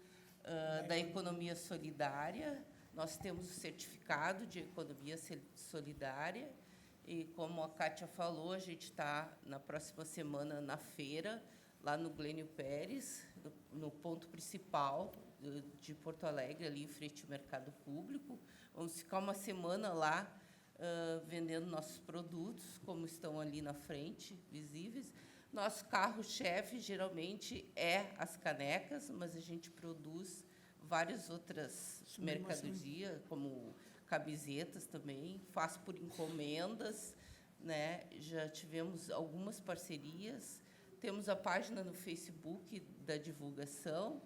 da Economia Solidária. Nós temos o certificado de Economia Solidária, e, como a Kátia falou, a gente está, na próxima semana, na feira, lá no Glênio Pérez, no ponto principal de Porto Alegre, ali em frente ao Mercado Público. Vamos ficar uma semana lá, vendendo nossos produtos, como estão ali na frente, visíveis. Nosso carro-chefe, geralmente, é as canecas, mas a gente produz várias outras mercadorias, como camisetas também, faz por encomendas, né? Já tivemos algumas parcerias, temos a página no Facebook da divulgação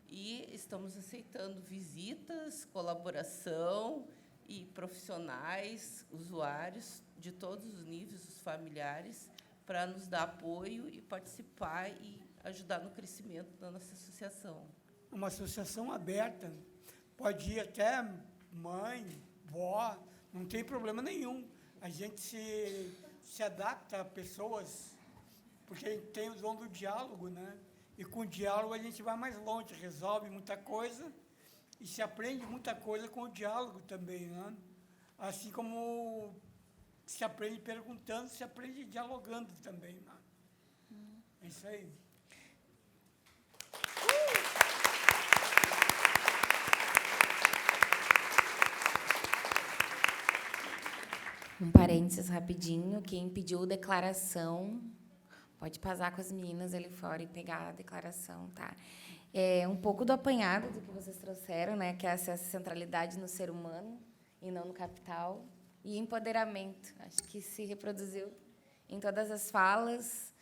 e estamos aceitando visitas, colaboração e profissionais, usuários de todos os níveis, os familiares, para nos dar apoio e participar e ajudar no crescimento da nossa associação. Uma associação aberta, pode ir até mãe, vó, não tem problema nenhum. A gente se adapta a pessoas, porque a gente tem o dom do diálogo, né? E com o diálogo a gente vai mais longe, resolve muita coisa e se aprende muita coisa com o diálogo também, né? Assim como se aprende perguntando, se aprende dialogando também, né? É isso aí. Um parênteses rapidinho, quem pediu declaração, pode passar com as meninas ali fora e pegar a declaração, tá? É um pouco do apanhado do que vocês trouxeram, né, que é essa centralidade no ser humano e não no capital, e empoderamento, acho que se reproduziu em todas as falas,